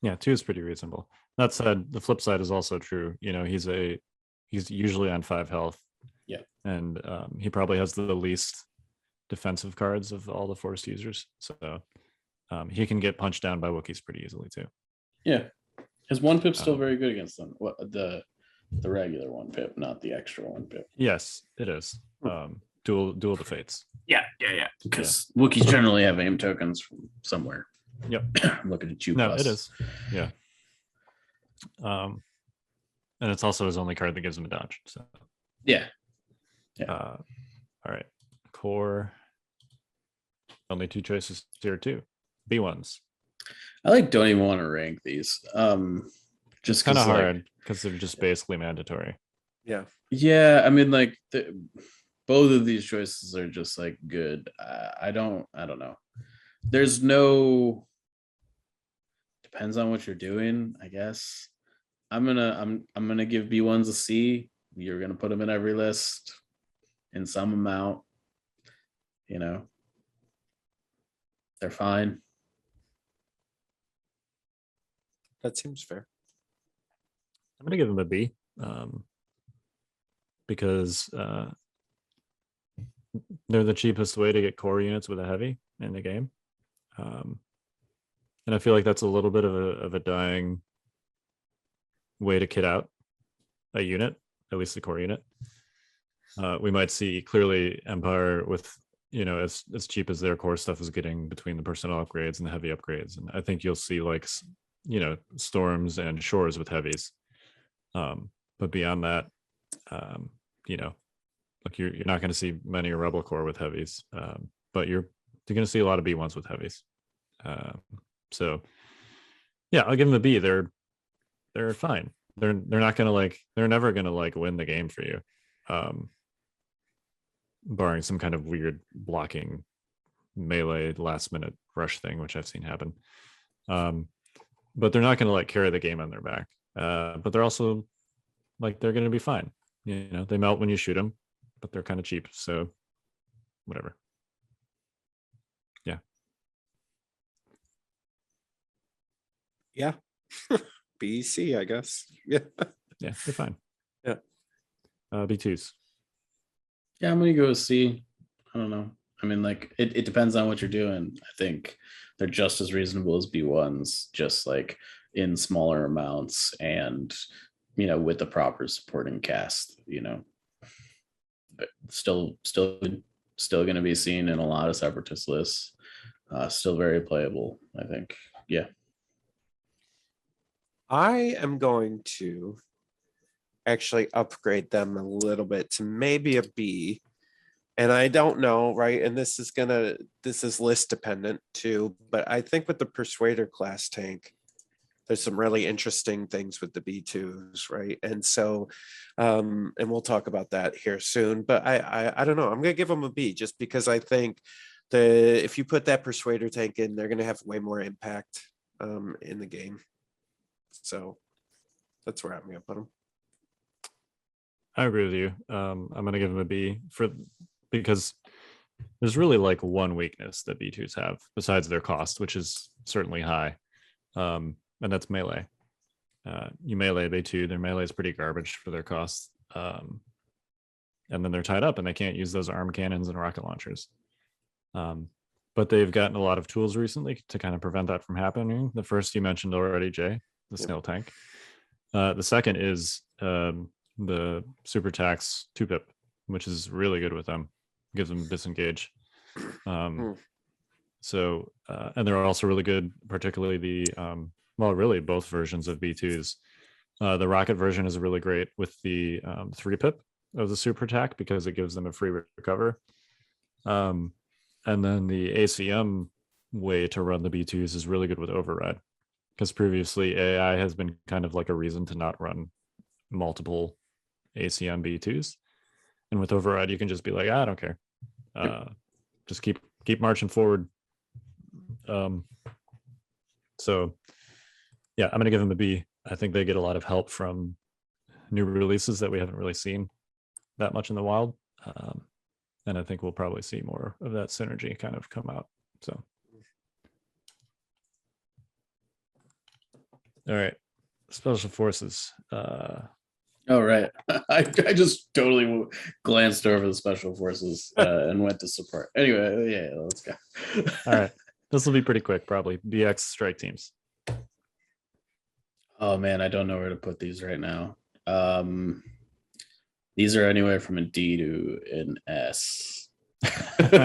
Yeah, 2 is pretty reasonable. That said, the flip side is also true. He's usually on 5 health. Yeah. And he probably has the least defensive cards of all the Force users. So he can get punched down by Wookiees pretty easily too. Yeah. His 1 pip's still very good against them. What the regular 1 pip, not the extra 1 pip. Yes, it is. Duel the fates. Yeah. Because Wookiees generally have aim tokens from somewhere. Yep. I'm looking at you. No, plus. it is. Yeah. And it's also his only card that gives him a dodge. So Yeah. all right. Core. Only 2 choices here too. B1s. I don't even want to rank these. Just kind of hard because they're just basically mandatory. Yeah. Yeah, I mean, both of these choices are just like good. I don't know. There's no. Depends on what you're doing, I guess. I'm gonna give B1s a C. You're gonna put them in every list in some amount. They're fine. That seems fair. I'm gonna give them a B, because they're the cheapest way to get core units with a heavy in the game, and I feel like that's a little bit of a dying way to kit out a unit, at least the core unit. We might see clearly Empire with as cheap as their core stuff is getting between the personnel upgrades and the heavy upgrades, and I think you'll see storms and shores with heavies. But beyond that, you're not going to see many rebel core with heavies, but you're going to see a lot of B1s with heavies. So yeah, I'll give them a B. They're fine. They're not going to they're never going to win the game for you, barring some kind of weird blocking melee last minute rush thing, which I've seen happen. But they're not going to carry the game on their back. But they're also they're going to be fine. They melt when you shoot them, but they're kind of cheap. So whatever. Yeah. Yeah. BC, I guess. Yeah. Yeah, they're fine. Yeah. B2s. Yeah, I'm gonna go with C. I don't know. I mean, it depends on what you're doing. I think they're just as reasonable as B1s, just in smaller amounts and with the proper supporting cast. But still going to be seen in a lot of Separatist lists. Still very playable, I think. Yeah. I am going to actually upgrade them a little bit to maybe a B. And I don't know, right? And this is list dependent too, but I think with the Persuader class tank, there's some really interesting things with the B2s, right? And so, and we'll talk about that here soon. But I don't know. I'm gonna give them a B just because I think if you put that Persuader tank in, they're gonna have way more impact in the game. So that's where I'm gonna put them. I agree with you. I'm gonna give them a B because there's really like one weakness that B2s have besides their cost, which is certainly high. And that's melee. You melee a B2, their melee is pretty garbage for their costs. And then they're tied up and they can't use those arm cannons and rocket launchers. But they've gotten a lot of tools recently to kind of prevent that from happening. The first you mentioned already, Jay, the Snail tank. The second is the Super Tax 2-pip, which is really good with them. Gives them disengage. So, and they're also really good, particularly really both versions of B2s. The rocket version is really great with the 3-pip of the Super Tac because it gives them a free recover. And then the ACM way to run the B2s is really good with override because previously AI has been kind of like a reason to not run multiple ACM B2s. And with override, you can just be like, I don't care. Just keep marching forward. So yeah, I'm gonna give them a B. I think they get a lot of help from new releases that we haven't really seen that much in the wild. And I think we'll probably see more of that synergy kind of come out. So all right. Special forces. Oh, right. I just totally glanced over the special forces and went to support. Anyway, yeah, let's go. All right. This will be pretty quick, probably. BX strike teams. Oh, man, I don't know where to put these right now. These are anywhere from a D to an S. That's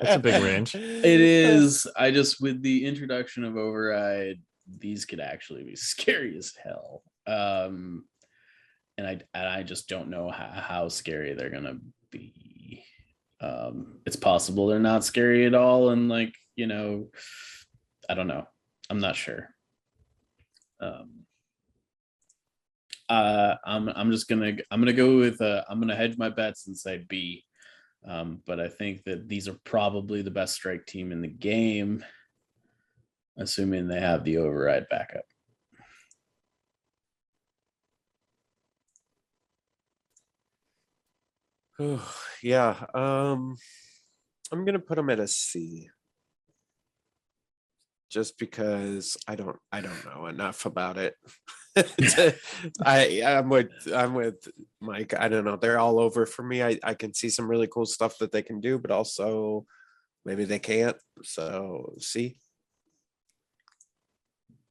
a big range. It is. I just, with the introduction of override, these could actually be scary as hell. And I just don't know how scary they're gonna be. It's possible they're not scary at all, and like, you know, I don't know. I'm not sure. I'm just gonna go with I'm gonna hedge my bets and say B. But I think that these are probably the best strike team in the game, assuming they have the override backup. Yeah, I'm gonna put them at a C. Just because I don't know enough about it. I'm with Mike. I don't know. They're all over for me. I can see some really cool stuff that they can do, but also maybe they can't. So C.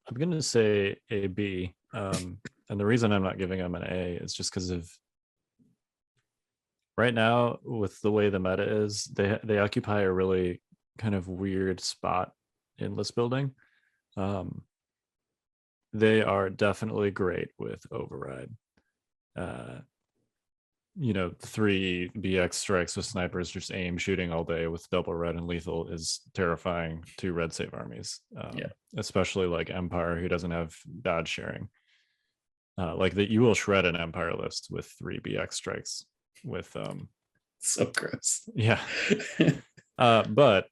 I'm gonna say a B. And the reason I'm not giving them an A is just because of right now with the way the meta is, they occupy a really kind of weird spot in list building. They are definitely great with override. 3 BX strikes with snipers just aim shooting all day with double red and lethal is terrifying to red save armies. Especially like Empire, who doesn't have dodge sharing. Like that, you will shred an Empire list with 3 BX strikes with so gross. Yeah. But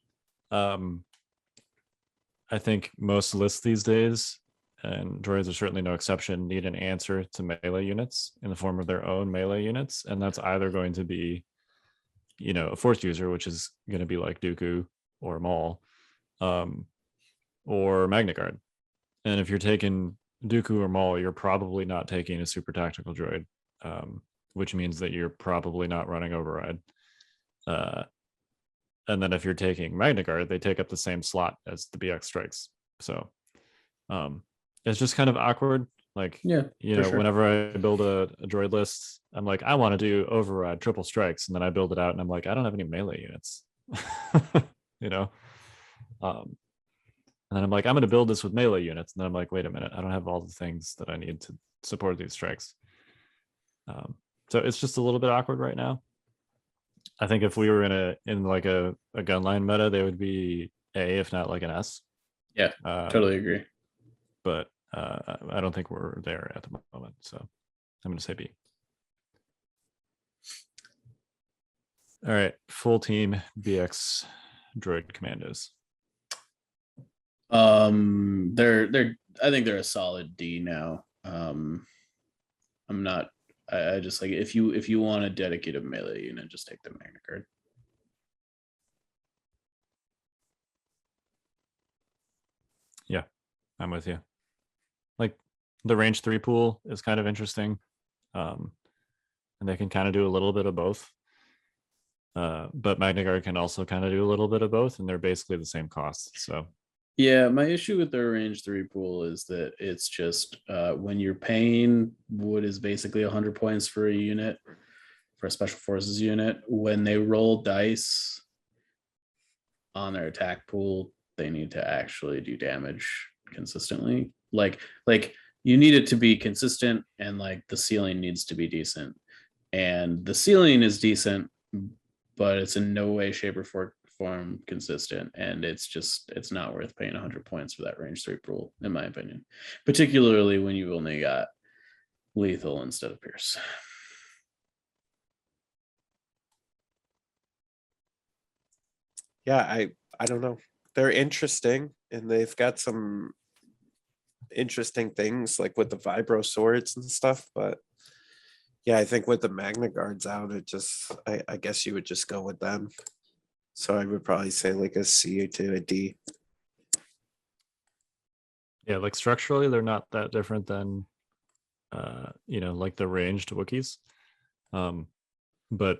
I think most lists these days, and droids are certainly no exception, need an answer to melee units in the form of their own melee units. And that's either going to be, a force user, which is going to be like Dooku or Maul, or MagnaGuard. And if you're taking Dooku or Maul, you're probably not taking a super tactical droid, which means that you're probably not running override. And then if you're taking MagnaGuard, they take up the same slot as the BX strikes. So it's just kind of awkward. Like, sure. Whenever I build a droid list, I'm like, I want to do override triple strikes. And then I build it out and I'm like, I don't have any melee units, And then I'm like, I'm going to build this with melee units. And then I'm like, wait a minute, I don't have all the things that I need to support these strikes. So it's just a little bit awkward right now. I think if we were in like a gun line meta, they would be A, if not like an S. Yeah, totally agree. But I don't think we're there at the moment, so I'm going to say B. All right, full team BX droid commandos. They're I think they're a solid D now. I'm not. I just like if you want a dedicated melee unit, just take the MagnaGuard. Yeah, I'm with you. Like the range 3 pool is kind of interesting, and they can kind of do a little bit of both. But MagnaGuard can also kind of do a little bit of both, and they're basically the same cost. So yeah, my issue with their range 3 pool is that it's just when you're paying what is basically 100 points for a unit, for a special forces unit, when they roll dice on their attack pool, they need to actually do damage consistently. Like you need it to be consistent, and like the ceiling needs to be decent. And the ceiling is decent, but it's in no way, shape, or form consistent, and it's not worth paying 100 points for that range 3 pool, in my opinion, particularly when you've only got lethal instead of Pierce. Yeah, I don't know. They're interesting, and they've got some interesting things like with the vibro swords and stuff, but yeah, I think with the MagnaGuards out, it just I guess you would just go with them. So I would probably say like a C to a D. yeah, like structurally, they're not that different than like the ranged Wookiees. But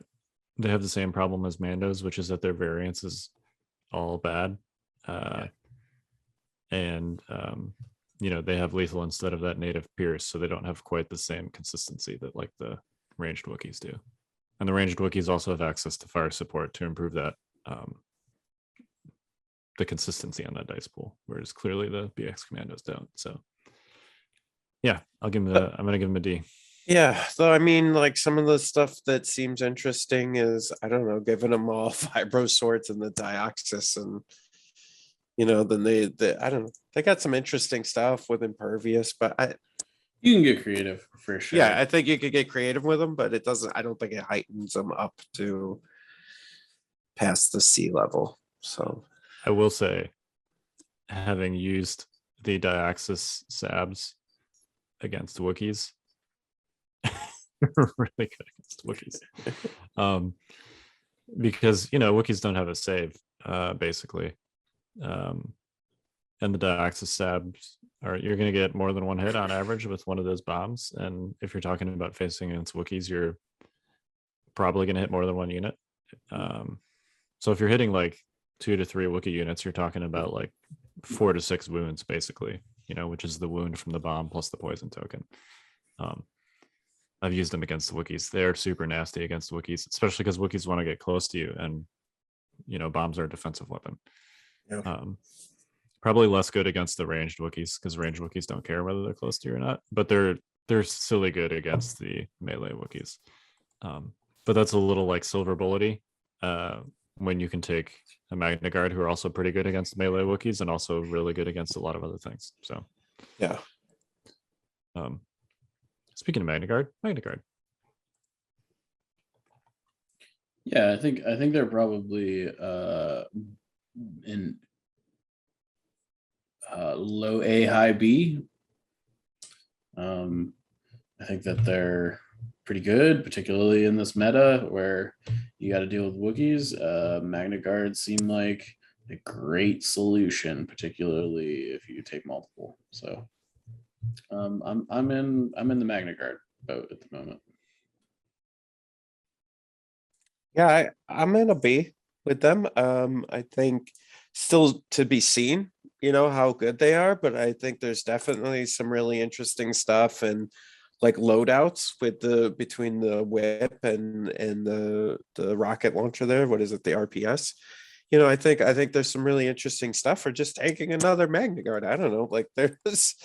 they have the same problem as Mandos, which is that their variance is all bad. And they have lethal instead of that native Pierce, so they don't have quite the same consistency that like the ranged Wookiees do. And the ranged Wookiees also have access to fire support to improve that the consistency on that dice pool, whereas clearly the BX commandos don't. So yeah, I'm gonna give them a D. Yeah, so I mean, like some of the stuff that seems interesting is I don't know, giving them all vibro swords and the Dioxis, and then they I don't know, they got some interesting stuff with Impervious, but You can get creative for sure. yeah, I think you could get creative with them, but it doesn't. I don't think it heightens them up to past the sea level. So I will say, having used the Dioxis sabs against Wookiees, really good against Wookiees, because Wookiees don't have a save, basically, and the Dioxis sabs you're going to get more than one hit on average with one of those bombs, and if you're talking about facing against Wookiees, you're probably going to hit more than one unit. So if you're hitting like 2 to 3 Wookiee units, you're talking about like 4 to 6 wounds, basically, which is the wound from the bomb plus the poison token. I've used them against the Wookiees. They're super nasty against Wookiees, especially because Wookiees want to get close to you, and bombs are a defensive weapon. yeah. Probably less good against the ranged Wookiees, because ranged Wookiees don't care whether they're close to you or not, but they're silly good against the melee Wookiees. But that's a little like silver bullety, when you can take a MagnaGuard who are also pretty good against melee Wookiees and also really good against a lot of other things. So Yeah. Speaking of MagnaGuard. Yeah, I think they're probably in low A, high B. I think that they're pretty good, particularly in this meta where you got to deal with Wookiees. MagnaGuard seem like a great solution, particularly if you take multiple. So I'm in the MagnaGuard boat at the moment. Yeah, I'm in a B with them. I think still to be seen, how good they are, but I think there's definitely some really interesting stuff and like loadouts with between the whip and the rocket launcher there. What is it? The RPS. I think there's some really interesting stuff for just taking another MagnaGuard. I don't know, like there's,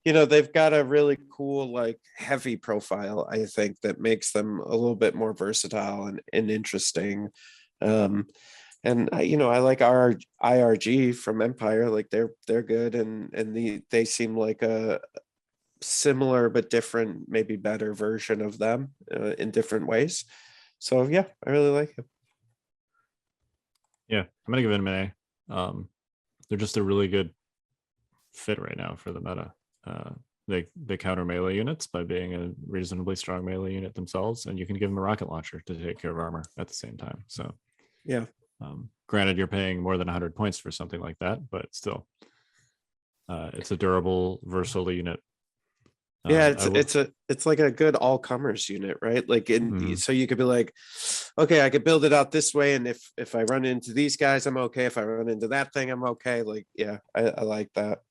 they've got a really cool, like, heavy profile, I think, that makes them a little bit more versatile and interesting. And I like our IRG from Empire, like they're good, and they seem like a similar but different, maybe better version of them in different ways. So yeah, I really like it. Yeah, I'm gonna give it an A. They're just a really good fit right now for the meta. They counter melee units by being a reasonably strong melee unit themselves, and you can give them a rocket launcher to take care of armor at the same time. So Yeah. Granted, you're paying more than 100 points for something like that, but still, it's a durable, versatile unit. Yeah, it's like a good all comers unit, right? Like so you could be like, okay, I could build it out this way, and if I run into these guys, I'm okay. If I run into that thing, I'm okay. Like, yeah, I like that.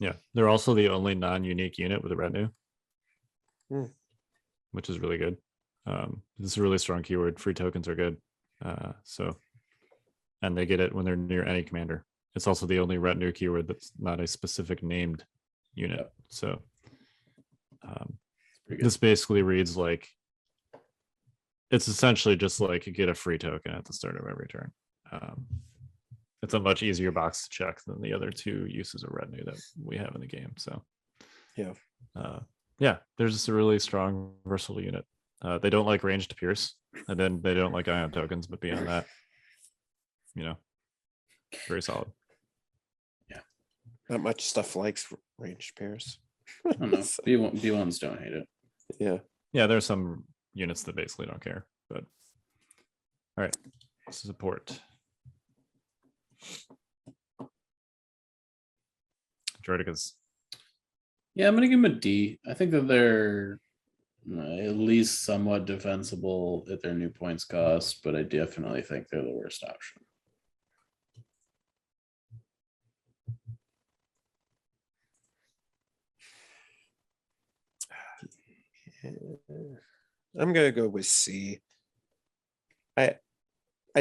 Yeah, they're also the only non-unique unit with a retinue, Hmm. which is really good. This is a really strong keyword. Free tokens are good. And they get it when they're near any commander. It's also the only retinue keyword that's not a specific named unit. So this basically reads like it's essentially just like you get a free token at the start of every turn. It's a much easier box to check than the other two uses of retinue that we have in the game. So yeah, they're just a really strong, versatile unit. They don't like ranged pierce, and then they don't like ion tokens, but beyond that, very solid. Yeah, not much stuff likes ranged pairs. I don't know. B1s don't hate it. Yeah, there's some units that basically don't care, but all right, support. Droidakas. Yeah, I'm gonna give them a D. I think that they're at least somewhat defensible at their new points cost, but I definitely think they're the worst option. I'm gonna go with C. I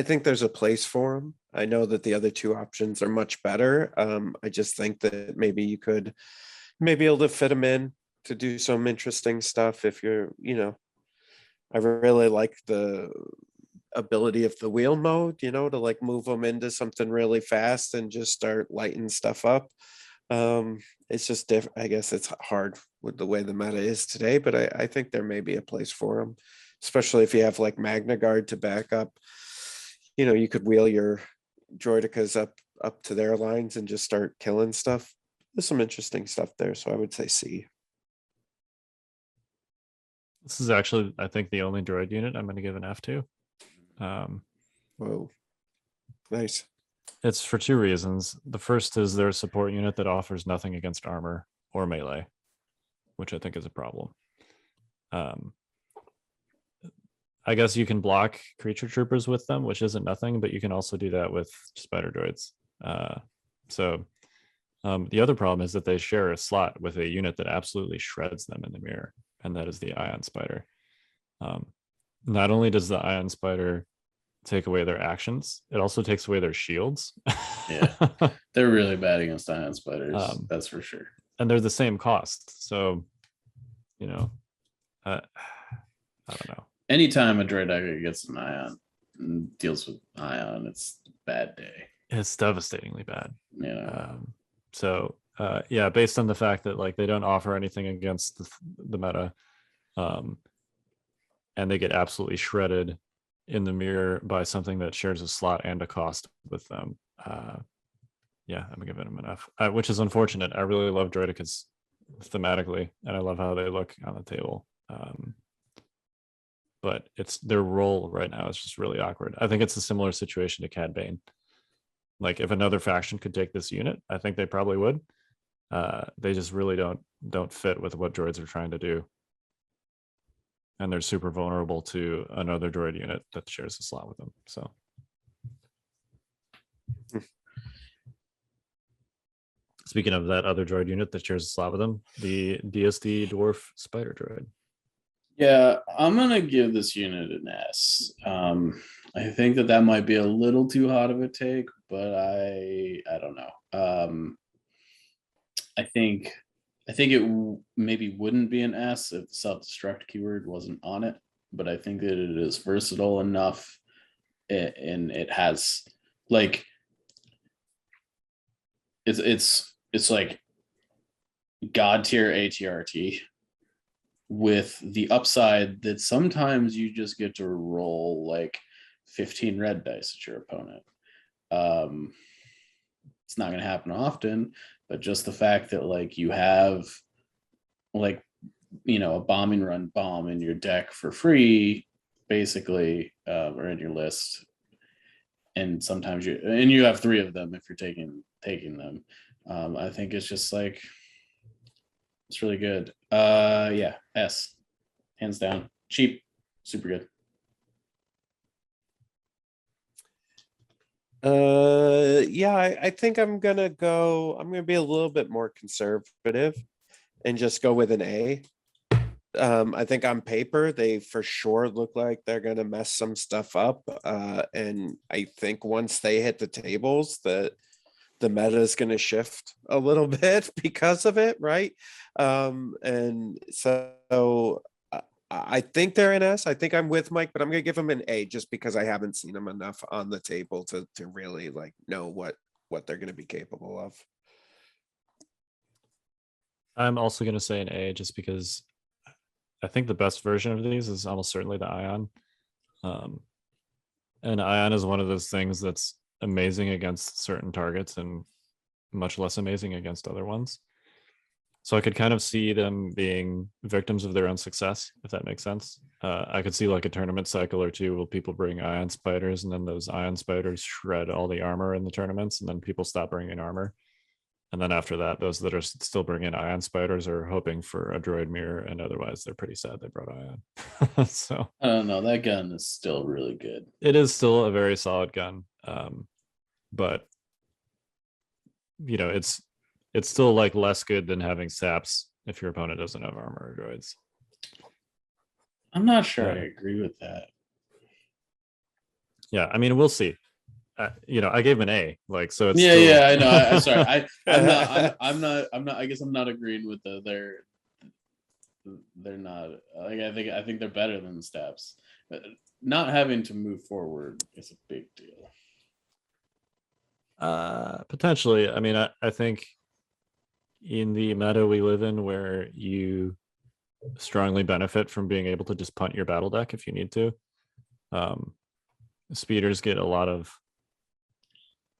think there's a place for them. I know that the other two options are much better. I just think that maybe you could maybe able to fit them in to do some interesting stuff if you're, I really like the ability of the wheel mode, to like move them into something really fast and just start lighting stuff up. It's just different. I guess it's hard with the way the meta is today, but I think there may be a place for them, especially if you have like MagnaGuard to back up. You could wheel your droidakas up to their lines and just start killing stuff. There's some interesting stuff there, so I would say C. This is actually, I think, the only droid unit I'm going to give an F to. Whoa, nice. It's for two reasons. The first is they're a support unit that offers nothing against armor or melee, which I think is a problem. I guess you can block creature troopers with them, which isn't nothing, but you can also do that with spider droids. The other problem is that they share a slot with a unit that absolutely shreds them in the mirror, and that is the ion spider. Not only does the ion spider take away their actions, it also takes away their shields. Yeah, they're really bad against ion spiders, that's for sure. And they're the same cost, so I don't know. Anytime a Droidaka gets an ion and deals with ion, it's a bad day. It's devastatingly bad. Yeah. Yeah, based on the fact that like they don't offer anything against the meta, and they get absolutely shredded in the mirror by something that shares a slot and a cost with them. Yeah, I'm giving them an F, which is unfortunate. I really love Droidakas thematically, and I love how they look on the table. But it's their role right now is just really awkward. I think it's a similar situation to Cad Bane. Like if another faction could take this unit, I think they probably would. They just really don't fit with what droids are trying to do. And they're super vulnerable to another droid unit that shares a slot with them. So speaking of that other droid unit that shares a slot with them, the DSD dwarf spider droid. Yeah, I'm gonna give this unit an S. I think that might be a little too hot of a take, but I don't know. I think I think it maybe wouldn't be an S if the self-destruct keyword wasn't on it, but I think that it is versatile enough, and it has like it's like god tier ATRT with the upside that sometimes you just get to roll like 15 red dice at your opponent. It's not going to happen often, but just the fact that like you have like, you know, a bombing run bomb in your deck for free, basically, or in your list, and sometimes you have 3 of them if you're taking them. I think it's just like, it's really good. Yeah, S, hands down. Cheap, super good. Yeah, I think I'm gonna be a little bit more conservative and just go with an A. I think on paper they for sure look like they're gonna mess some stuff up. And I think once they hit the tables, that the meta is going to shift a little bit because of it, right? And so I think they're an S. I think I'm with Mike, but I'm going to give them an A just because I haven't seen them enough on the table to really like know what they're going to be capable of. I'm also going to say an A just because I think the best version of these is almost certainly the Ion. And Ion is one of those things that's amazing against certain targets and much less amazing against other ones. So I could kind of see them being victims of their own success, if that makes sense. I could see like a tournament cycle or two where people bring Ion Spiders, and then those Ion Spiders shred all the armor in the tournaments, and then people stop bringing armor. And then after that, those that are still bringing Ion Spiders are hoping for a droid mirror, and otherwise they're pretty sad they brought Ion. So I don't know. That gun is still really good. It is still a very solid gun, but you know, it's still like less good than having saps if your opponent doesn't have armor or droids. I'm not sure I agree with that. Yeah, I mean, we'll see. You know, I gave an A, like, so it's I know. I'm sorry. I'm not. I guess I'm not agreeing with they're not. Like, I think they're better than the stabs. Not having to move forward is a big deal. Potentially. I mean, I think in the meta we live in, where you strongly benefit from being able to just punt your battle deck if you need to, speeders get a lot of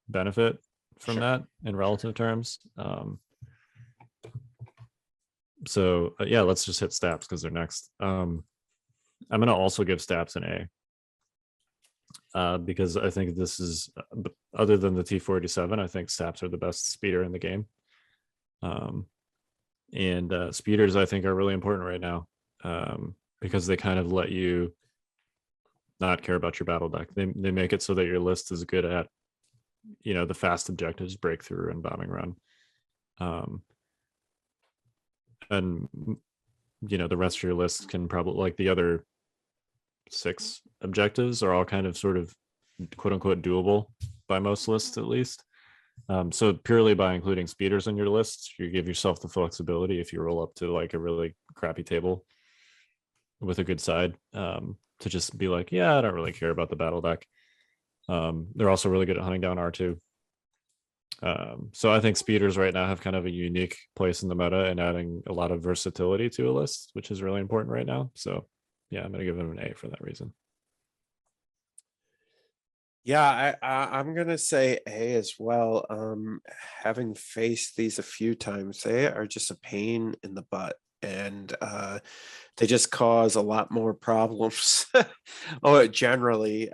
benefit from that in relative terms. So yeah, let's just hit Staps because they're next. I'm gonna also give Staps an A, because I think this is, other than the T-47, I think Staps are the best speeder in the game. And speeders I think are really important right now, because they kind of let you not care about your battle deck. They make it so that your list is good at, you know, the fast objectives, breakthrough and bombing run. And you know, the rest of your list can probably, like, the other 6 objectives are all kind of sort of quote unquote doable by most lists, at least. So purely by including speeders in your list, you give yourself the flexibility if you roll up to like a really crappy table with a good side, to just be like, yeah, I don't really care about the battle deck. They're also really good at hunting down R2. So I think speeders right now have kind of a unique place in the meta and adding a lot of versatility to a list, which is really important right now. So yeah, I'm going to give them an A for that reason. Yeah, I'm gonna say A as well. Having faced these a few times, they are just a pain in the butt, and they just cause a lot more problems. Generally,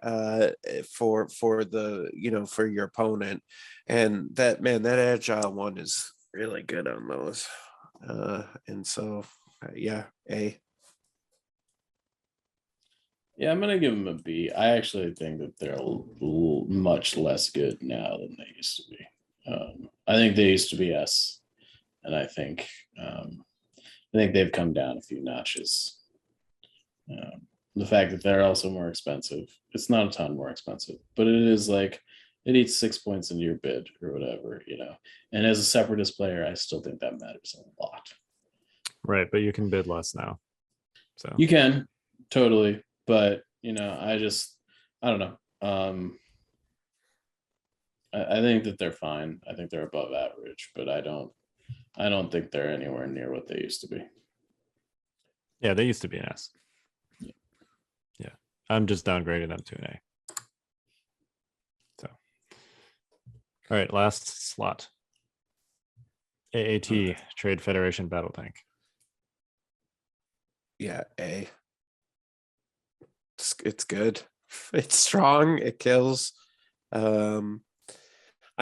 for the, you know, for your opponent, and that agile one is really good on those. And so, yeah, A. Yeah, I'm gonna give them a B. I actually think that they're much less good now than they used to be. I think they used to be S, and I think they've come down a few notches. The fact that they're also more expensive, it's not a ton more expensive, but it is like, it eats 6 points into your bid or whatever, you know. And as a Separatist player, I still think that matters a lot. Right, but you can bid less now. So You can totally, but I don't know. I think that they're fine. I think they're above average, but I don't think they're anywhere near what they used to be. yeah, they used to be an S. Yeah. Yeah. I'm just downgrading them to an A. So all right, last slot. AAT, Trade Federation Battle Tank. Yeah, A. It's good. It's strong. It kills. I'm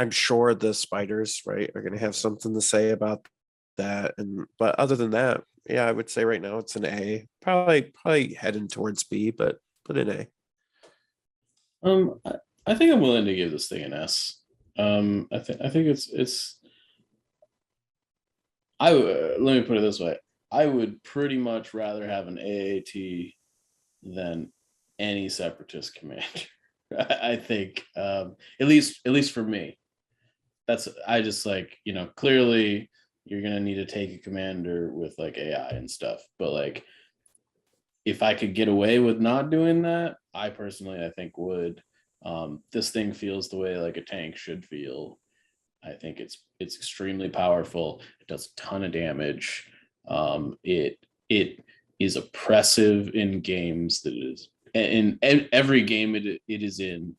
sure the spiders, right, are going to have something to say about that. But other than that, yeah, I would say right now it's an A. Probably heading towards B, but an A. I think I'm willing to give this thing an S. I think it's. Let me put it this way: I would pretty much rather have an AAT than any Separatist commander. I think, at least for me. I just like, clearly you're gonna need to take a commander with like AI and stuff, but like if I could get away with not doing that, I think would. This thing feels the way like a tank should feel. I think it's extremely powerful. It does a ton of damage. It is oppressive in games that is in every game it is in.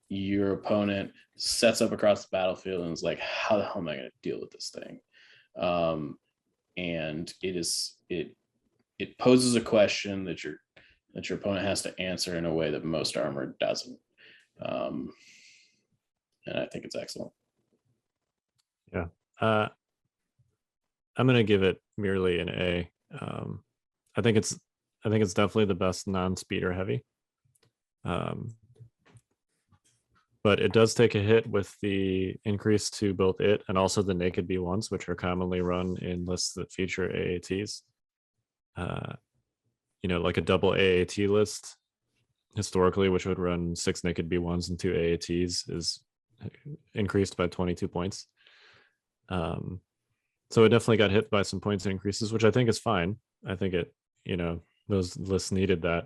Your opponent sets up across the battlefield and is like, how the hell am I going to deal with this thing? And it poses a question that your opponent has to answer in a way that most armor doesn't. And I think it's excellent. Yeah. I'm gonna give it merely an A. I think it's definitely the best non-speeder heavy. But it does take a hit with the increase to both it and also the naked B1s, which are commonly run in lists that feature AATs. Like a double AAT list historically, which would run 6 naked B1s and 2 AATs, is increased by 22 points. So it definitely got hit by some points increases, which I think is fine. I think it, those lists needed that.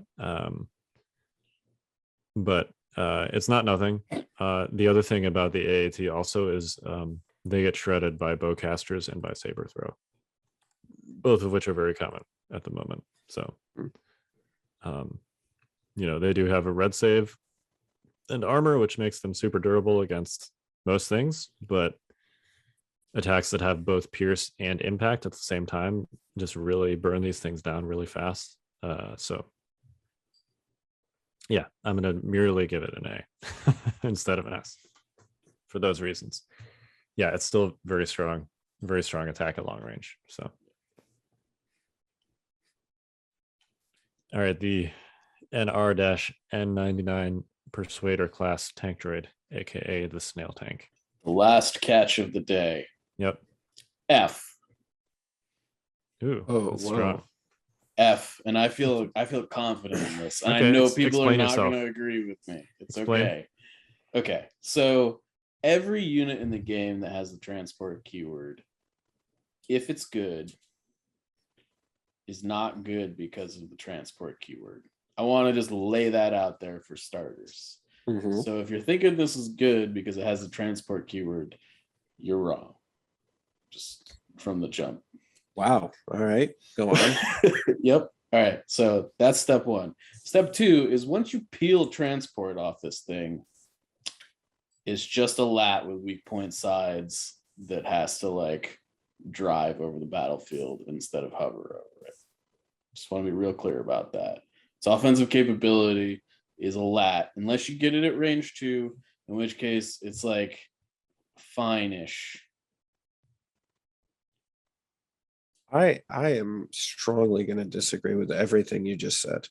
But it's not nothing. The other thing about the AAT also is they get shredded by bowcasters and by saber throw, both of which are very common at the moment. So, they do have a red save and armor, which makes them super durable against most things, but attacks that have both pierce and impact at the same time just really burn these things down really fast. So yeah, I'm going to merely give it an A instead of an S for those reasons. Yeah, it's still very strong attack at long range. So, all right, the NR-N99 Persuader class tank droid, aka the Snail tank. The last catch of the day. Yep. F. Ooh, that's whoa. strong. F, and I feel confident in this. And Okay, I know people are explain not yourself. going to agree with me. It's Explain. Okay. So every unit in the game that has the transport keyword, if it's good, is not good because of the transport keyword. I want to just lay that out there for starters. Mhm. So if you're thinking this is good because it has the transport keyword, you're wrong. Just from the jump. Wow. All right. Go on. Yep. All right. So that's step one. Step two is once you peel transport off this thing, it's just a lat with weak point sides that has to like drive over the battlefield instead of hover over it. Just want to be real clear about that. Its offensive capability is a lat, unless you get it at range 2, in which case it's like fine-ish. I am strongly going to disagree with everything you just said.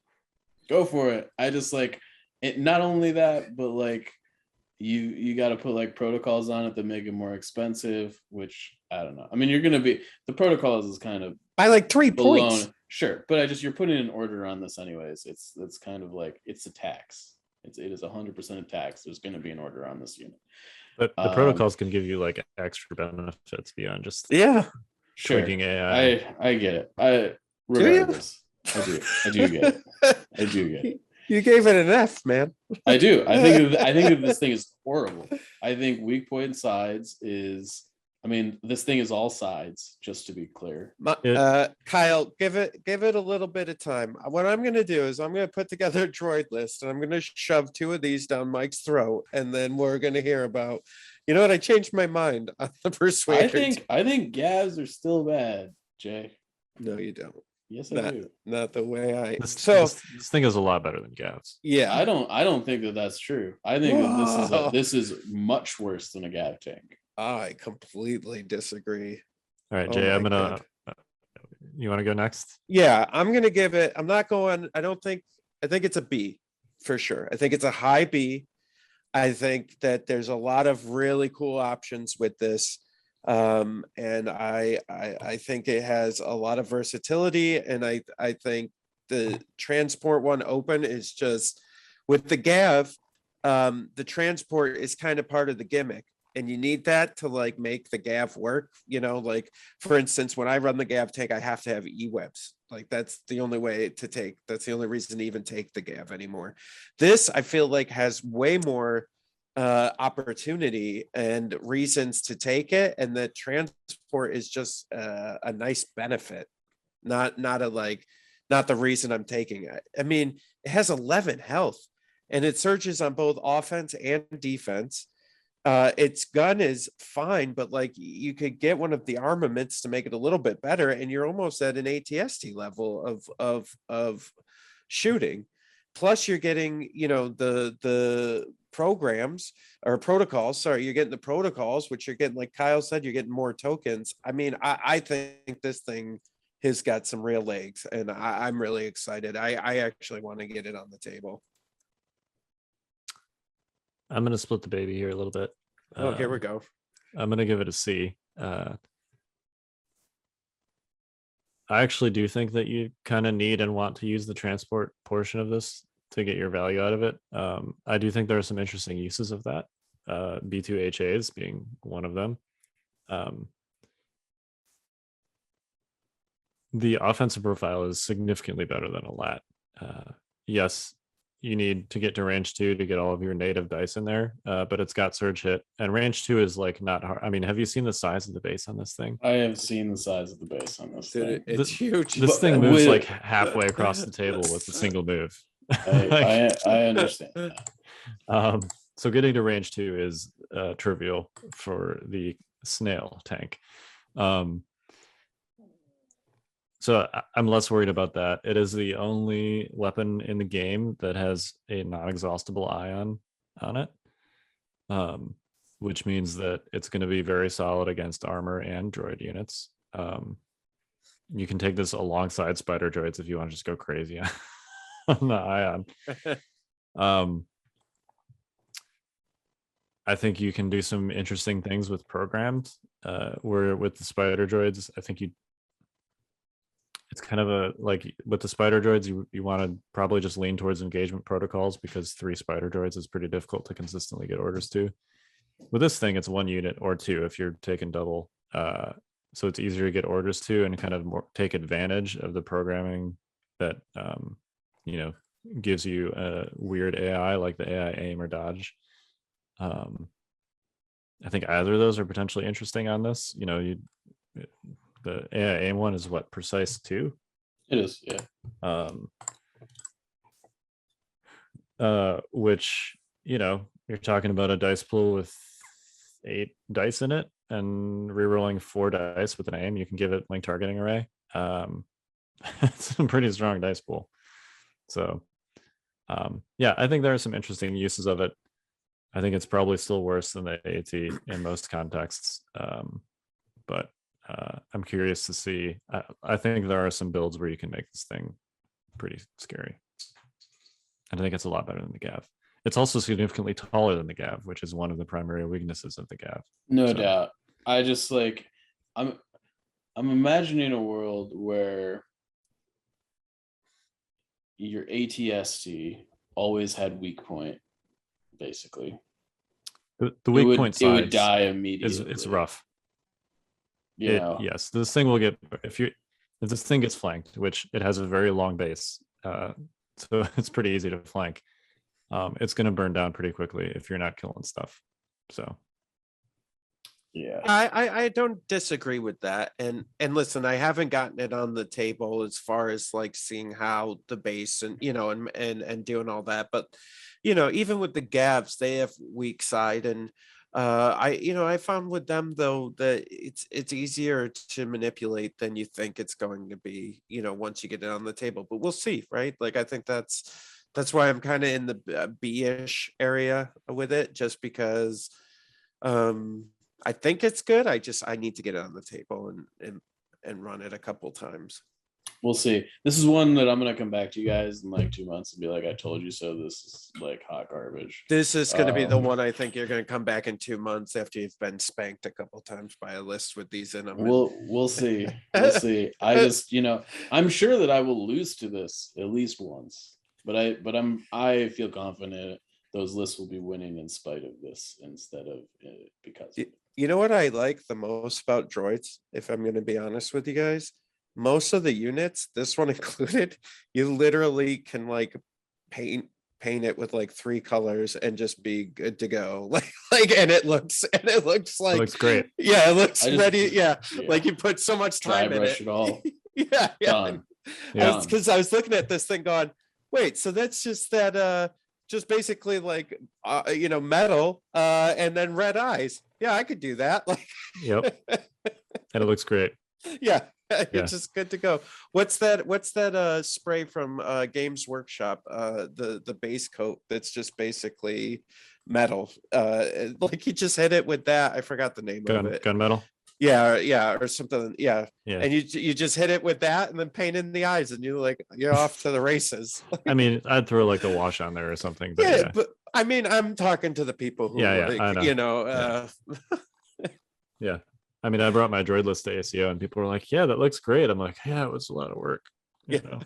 Go for it. I just like it. Not only that, but like you got to put like protocols on it that make it more expensive, which I don't know. I mean, you're going to be the protocols is kind of by like 3 points. Sure, but you're putting an order on this anyways. It's kind of like it's a tax. It is 100% a tax. There's going to be an order on this unit. But the protocols can give you like extra benefits beyond just yeah. Sure. twinking AI. I get it. Regardless, I do get it. I do get it. You gave it an F, man. I do. I think that this thing is horrible. I think weak point sides is. I mean, this thing is all sides. Just to be clear. Kyle, give it a little bit of time. What I'm going to do is I'm going to put together a droid list, and I'm going to shove 2 of these down Mike's throat, and then we're going to hear about. You know what? I changed my mind on the persuader. I think Gavs are still bad, Jay. No, you don't. Yes, I do. Not the way I. This thing is a lot better than Gavs. Yeah, I don't think that that's true. I think that this is much worse than a Gav tank. I completely disagree. All right, Jay, I'm gonna. You want to go next? Yeah, I'm gonna give it. I'm not going. I think it's a B for sure. I think it's a high B. I think that there's a lot of really cool options with this. And I think it has a lot of versatility, and I think the transport one open is just with the Gav, the transport is kind of part of the gimmick, and you need that to like make the Gav work. You know, like for instance, when I run the Gav tank, I have to have E-webs. Like that's the only way to take. That's the only reason to even take the Gav anymore. This I feel like has way more opportunity and reasons to take it, and the transport is just a nice benefit, not the reason I'm taking it. I mean, it has 11 health, and it surges on both offense and defense. Its gun is fine, but like you could get one of the armaments to make it a little bit better, and you're almost at an ATST level of shooting. Plus, you're getting, you know, the programs or protocols. Sorry, you're getting the protocols, which you're getting, like Kyle said, you're getting more tokens. I mean, I think this thing has got some real legs, and I'm really excited. I actually want to get it on the table. I'm gonna split the baby here a little bit. Oh, here we go. I'm gonna give it a C. I actually do think that you kind of need and want to use the transport portion of this to get your value out of it. I do think there are some interesting uses of that, B2HAs being one of them. The offensive profile is significantly better than a LAT. Yes, you need to get to range 2 to get all of your native dice in there, but it's got surge hit, and range 2 is like not hard. I mean, have you seen the size of the base on this thing? I have seen the size of the base on this thing. It's huge. This thing moves like halfway across the table with a single move. I understand that. So getting to range 2 is trivial for the Snail tank. So I'm less worried about that. It is the only weapon in the game that has a non-exhaustible ion on it, which means that it's going to be very solid against armor and droid units. You can take this alongside spider droids if you want to just go crazy on the ion. I think you can do some interesting things with programmed, where with the spider droids, I think it's kind of a, like with the spider droids, you want to probably just lean towards engagement protocols, because 3 spider droids is pretty difficult to consistently get orders to. With this thing, it's 1 unit or 2 if you're taking double. So it's easier to get orders to and kind of more take advantage of the programming that, gives you a weird AI like the AI aim or dodge. I think either of those are potentially interesting on this. The AI aim one is what, precise 2? It is, yeah. Which, you're talking about a dice pool with 8 dice in it and rerolling 4 dice with an aim. You can give it link targeting array. It's a pretty strong dice pool. So yeah, I think there are some interesting uses of it. I think it's probably still worse than the AT in most contexts, but I'm curious to see. I think there are some builds where you can make this thing pretty scary, and I think it's a lot better than the Gav. It's also significantly taller than the Gav, which is one of the primary weaknesses of the Gav. No doubt. I just I'm imagining a world where your ATST always had weak point, basically. The weak point it would die immediately. it's rough. Yes, this thing will get if this thing gets flanked, which it has a very long base, so it's pretty easy to flank. It's going to burn down pretty quickly if you're not killing stuff. So yeah, I don't disagree with that. And listen, I haven't gotten it on the table as far as like seeing how the base and and doing all that. But even with the Gavs, they have weak side, and I found with them though that it's easier to manipulate than you think it's going to be, once you get it on the table. But we'll see, right? Like I think that's why I'm kind of in the B-ish area with it, just because I think it's good. I need to get it on the table and run it a couple times. we'll see. This is one that I'm gonna come back to you guys in like 2 months and be like, I told you so. This is like hot garbage. This is going to be the one I think you're going to come back in 2 months after you've been spanked a couple times by a list with these in them. We'll see. We'll see. I just, I'm sure that I will lose to this at least once, but I feel confident those lists will be winning in spite of this instead of because. You know what I like the most about droids, if I'm going to be honest with you guys? Most of the units, this one included, you literally can like paint it with like 3 colors and just be good to go. And it looks like it looks great. Yeah, it looks ready. Yeah. Like you put so much time in it. It all. Yeah. Done. Yeah. Because I was looking at this thing going, wait, so that's just that just basically like metal and then red eyes. Yeah, I could do that. Yep. And it looks great. Yeah. It's just good to go. What's that spray from Games Workshop, the base coat that's just basically metal, like you just hit it with that. I forgot the name of it. Gunmetal. Yeah, or something. Yeah. And you just hit it with that and then paint in the eyes and you're off to the races. I mean, I'd throw like a wash on there or something, but yeah. But I mean, I'm talking to the people who I know. Yeah. I mean, I brought my droid list to ACO and people were like, yeah, that looks great. I'm like, yeah, it was a lot of work. Yep.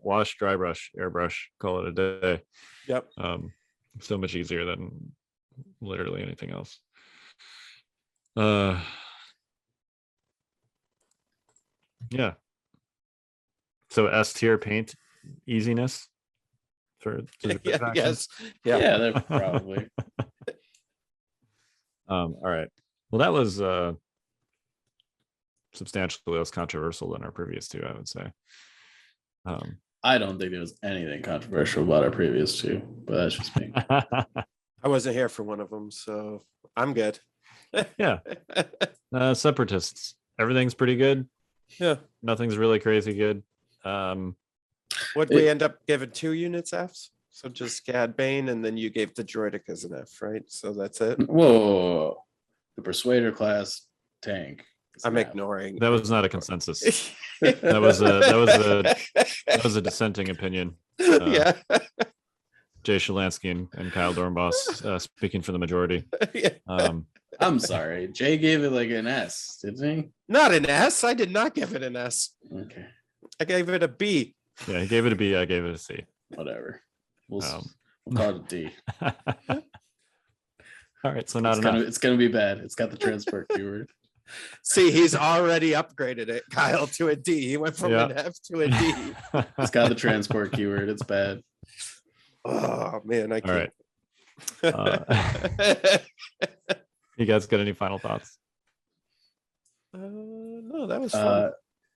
Wash, dry brush, airbrush, call it a day. Yep. So much easier than literally anything else. Yeah. So S tier paint easiness for the yes. Yeah, they're probably. All right. Well, that was substantially less controversial than our previous 2, I would say. I don't think there was anything controversial about our previous 2, but that's just me. I wasn't here for one of them, so I'm good. Yeah. Separatists. Everything's pretty good. Yeah. Nothing's really crazy good. What we end up giving 2 units Fs? So just Cad Bane, and then you gave the Droidakas an F, right? So that's it. Whoa. The Persuader class tank. I'm ignoring. That was not a consensus. that was a dissenting opinion. Yeah. Jay Shalansky and Kyle Dornbos speaking for the majority. I'm sorry. Jay gave it like an S, didn't he? Not an S. I did not give it an S. Okay. I gave it a B. Yeah, he gave it a B. I gave it a C. Whatever. We'll call it a D. All right, so not enough. It's gonna be bad. It's got the transport keyword. See, he's already upgraded it, Kyle, to a D. He went from an F to a D. It's got the transport keyword. It's bad. Oh man, I can't. All right. You guys got any final thoughts? No, that was fun.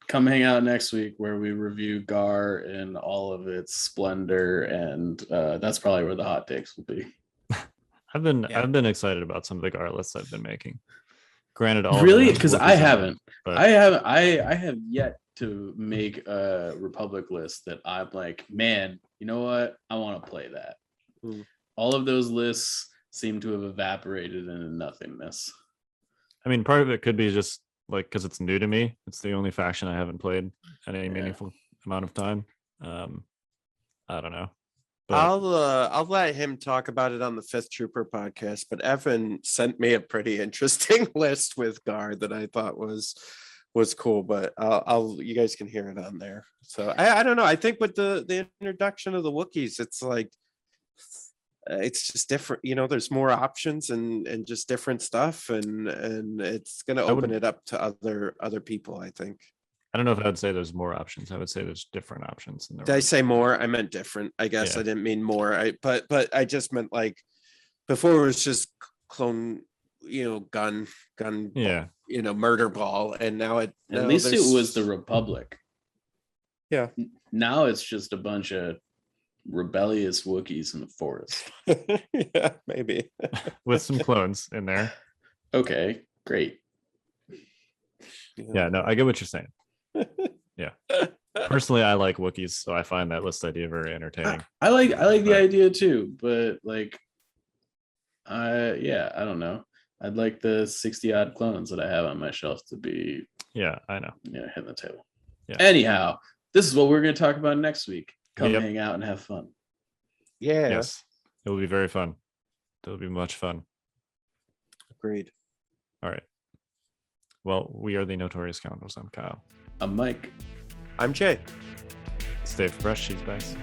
Come hang out next week where we review Gar in all of its splendor, and that's probably where the hot takes will be. I've been excited about some of the Gar lists I've been making. Granted, all really, because I haven't. But... I have yet to make a Republic list that I'm like, man, you know what? I want to play that. All of those lists seem to have evaporated into nothingness. I mean, part of it could be just like because it's new to me. It's the only faction I haven't played at any meaningful amount of time. I don't know. But... I'll let him talk about it on the Fifth Trooper podcast. But Evan sent me a pretty interesting list with Gar that I thought was cool. But you guys can hear it on there. So I don't know. I think with the introduction of the Wookiees, it's like it's just different. There's more options and just different stuff, and it's going to open it up to other people, I think. I don't know if I would say there's more options. I would say there's different options. Did I say more? I meant different. I guess I didn't mean more. But I just meant like before it was just clone, gun, murder ball, and now at least it was the Republic. Yeah. Now it's just a bunch of rebellious Wookiees in the forest. Yeah, maybe with some clones in there. Okay, great. Yeah, no, I get what you're saying. Yeah. Personally, I like Wookiees, so I find that list idea very entertaining. I like the idea too, but like, I don't know. I'd like the 60 odd clones that I have on my shelf to be. Yeah, I know. Hitting the table. Yeah. Anyhow, this is what we're going to talk about next week. Come hang out and have fun. Yeah. Yes, it will be very fun. It'll be much fun. Agreed. All right. Well, we are the Notorious Scoundrels. I'm Kyle. I'm Mike. I'm Jay. Stay fresh, cheese bags.